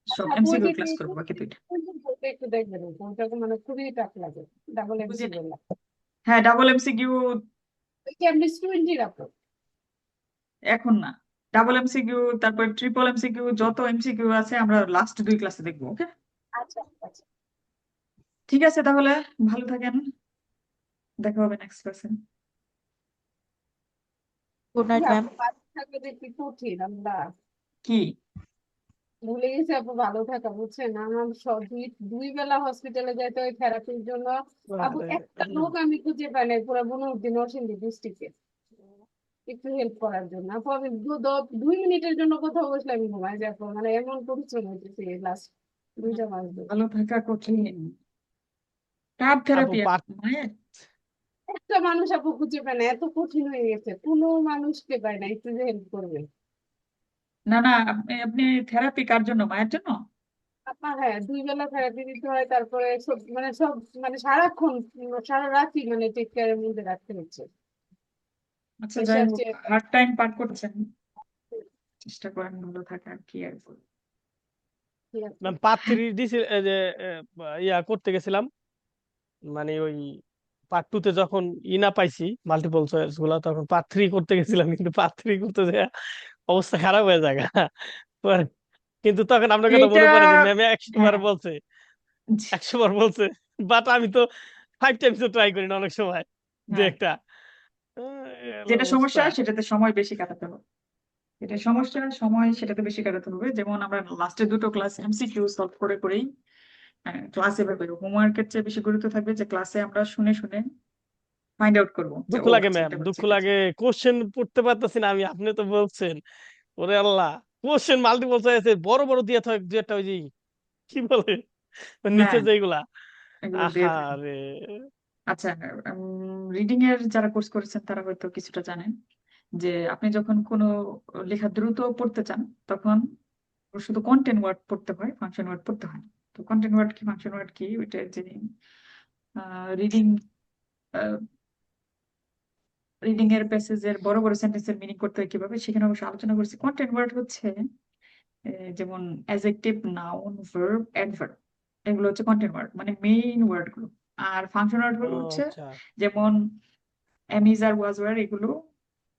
সব আচ্ছা আপু এমসিকিউ ওইটা ক্লাস করবো, বাকি 2টা। একটু একটু দেখবেন, ওইটা মানে খুবই টাফ লাগে ডাবল বুঝি এমসিকিউ নাই। গুলো। হ্যাঁ, ডাবল এমসিকিউ ক্যামব্রিজ 20 আপু। এখন না, ডাবল এমসিকিউ তারপর ট্রিপল এমসিকিউ যত এমসিকিউ আছে আমরা লাস্ট 2 ক্লাসে দেখবো। ওকে, আচ্ছা আচ্ছা। ঠিক আছে তাহলে, ভালো থাকেন, দেখা হবে নেক্সট ক্লাসে। Good night ma'am. আপু বাড়ি থাকলে দেখি কঠিন, আমরা কি ভুলে গেছি আপু ভালো থাকা, বুঝছেন আমার সব দুই বেলা হসপিটালে যাইতে হয় থেরাপির জন্য। আপু একটা লোক আমি খুঁজে পাই নাই পুরো বুনউদ্দিন নরসিংদী ডিস্ট্রিক্টে একটু হেল্প করার জন্য। আপু আমি 2 মিনিটের জন্য কোথাও বসলে আমি ঘুমাই যাবো, মানে এমন পরিশ্রম হইতেছে লাস্ট 2টা মাস ধরে। ভালো থাকা কঠিন, কার আপু থেরাপি পার্ট মায়ের? একটা মানুষ আপু খুঁজে পায় না, এত কঠিন হয়ে গেছে, কোনো মানুষকে পায় না একটু যে হেল্প করবে। না না, আপনি আপনি থেরাপি কার জন্য, মায়ের জন্য? আপনার হ্যাঁ 2 বেলা থেরাপি দিতে হয়, তারপরে সব মানে সারাক্ষণ সারা রাতই মানে টেক কেয়ারের মধ্যে রাখতে হচ্ছে। আচ্ছা যাই প্রেশার হোক, চেক। হার্ড টাইম পার করছেন, চেষ্টা করেন ভালো থাকার, কি আর বলবো। ঠিক আছে। ম্যাম পার্ট 3 দিছি এই যে ইয়া করতে গেছিলাম, মানে ওই পার্ট 2 তে যখন না পাইছি মাল্টিপল চয়েস গুলা, তখন পার্ট 3 করতে গেছিলাম, কিন্তু পার্ট 3 করতে যে অবস্থা খারাপ হয়ে যায় পরে কিন্তু তখন আপনার কথা এইটা মনে পড়ে যে ম্যামে 100 বার হ্যাঁ, বলছে, 100 বার বলছে, বাট আমি তো 5 টাইমস ট্রাই করি না অনেক সময়, যে হ্যাঁ, একটা এই হলো যেটা অবস্থা। সমস্যা সেটাতে সময় বেশি কাটাতে হবে, এটা সমস্যা, সময় সেটাতে বেশি কাটাতে হবে। যেমন আমরা লাস্টের 2টো ক্লাস এমসিকিউ সলভ করে করেই ক্লাসে ভাবে, হোমওয়ার্কের চেয়ে বেশি গুরুত্ব থাকবে যে ক্লাসে আমরা শুনে শুনে ফাইন্ড আউট করবো যে দুঃখ ও লাগে আচ্ছা ম্যাম, এটা হচ্ছে দুঃখ এটা হচ্ছে। লাগে, কোশ্চেন পড়তে পারতেছি না আমি, আপনি তো বলছেন, ওরে আল্লাহ, কোশ্চেন মাল্টিপল চয়েসে বড় বড় দিয়ে থাকে দু একটা, ওই যে কি বলে ওর নিচে হ্যাঁ, যেগুলা, এগুলো দিয়ে থাকে। আহারে। আচ্ছা, রিডিং এর যারা কোর্স করেছেন তারা হয়তো কিছুটা জানেন যে আপনি যখন কোনো লেখা দ্রুত পড়তে চান তখন শুধু কন্টেন্ট ওয়ার্ড পড়তে হয়, ফাংশন ওয়ার্ড পড়তে হয় না। তো কন্টেন্ট ওয়ার্ড কি, ফাংশন ওয়ার্ড কি, ওইটা যে রিডিং রিডিং এর প্যাসেজের বড় বড় সেন্টেন্সের মিনিং করতে হয় কিভাবে, সেখানে অবশ্য আলোচনা করছি। কন্টেন্ট ওয়ার্ড হচ্ছে যেমন অ্যাডজেক্টিভ, নাউন, ভার্ব, অ্যাডভার্ব, এগুলো হচ্ছে কন্টেন্ট ওয়ার্ড, মানে মেইন ওয়ার্ড গুলো। আর ফাংশন ওয়ার্ড ও গুলো হচ্ছে আচ্ছা, যেমন অ্যামিজ আর ওয়াজ ওয়ার এগুলো,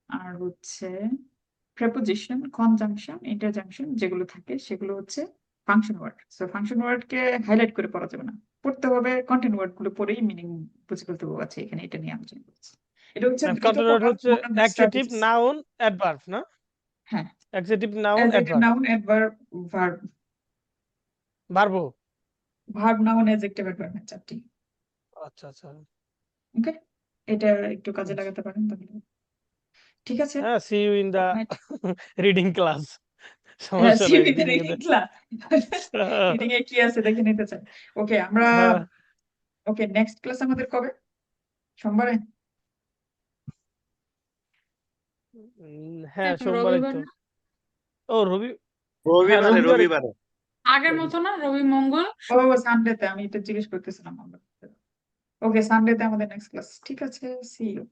আর হচ্ছে প্রেপোজিশন, কনজাংশন, ইন্টারজাংশন যেগুলো থাকে সেগুলো হচ্ছে function word. So function word কে হাইলাইট করে পড়া যাবে না, পড়তে হবে কন্টেন্ট ওয়ার্ড গুলো পড়েই মিনিং বুঝে ফেলতে হবে। আছে এখানে এটা নিয়ে আলোচনা করছি, এটা হচ্ছে দ্রুত কন্টিনিউয়াস পড়ার হচ্ছে one of the adjective, strategies। Noun, adverb না? হ্যাঁ, adjective, noun, adjective, adverb, noun, adverb, verb. Verb. Verb, noun, adjective, adverb, 4টি। আচ্ছা আচ্ছা ওকে, এটা একটু কাজে লাগাতে পারেন তাহলে। ঠিক আছে, হ্যাঁ, see you in the right? Reading class. হ্যাঁ, সমস্যা নাই, সিভিতে রিডিং এ রিডিং ক্লাস, রিডিং এ কি আছে দেখে নিতে চাই। ওকে, আমরা হ্যাঁ ওকে, নেক্সট ক্লাস আমাদের কবে? সোমবারে? হ্যাঁ এখন সোমবারই রবিবার তো। না? ও হ্যাঁ রবিবারে রবিবারে। রবিবারে আগের মতো না, রবি মঙ্গল ও সানডেতে, আমি এটা জিজ্ঞেস করতেছিলাম। ওকে, সানডেতে আমাদের নেক্সট ক্লাস। ঠিক আছে, সি ইউ।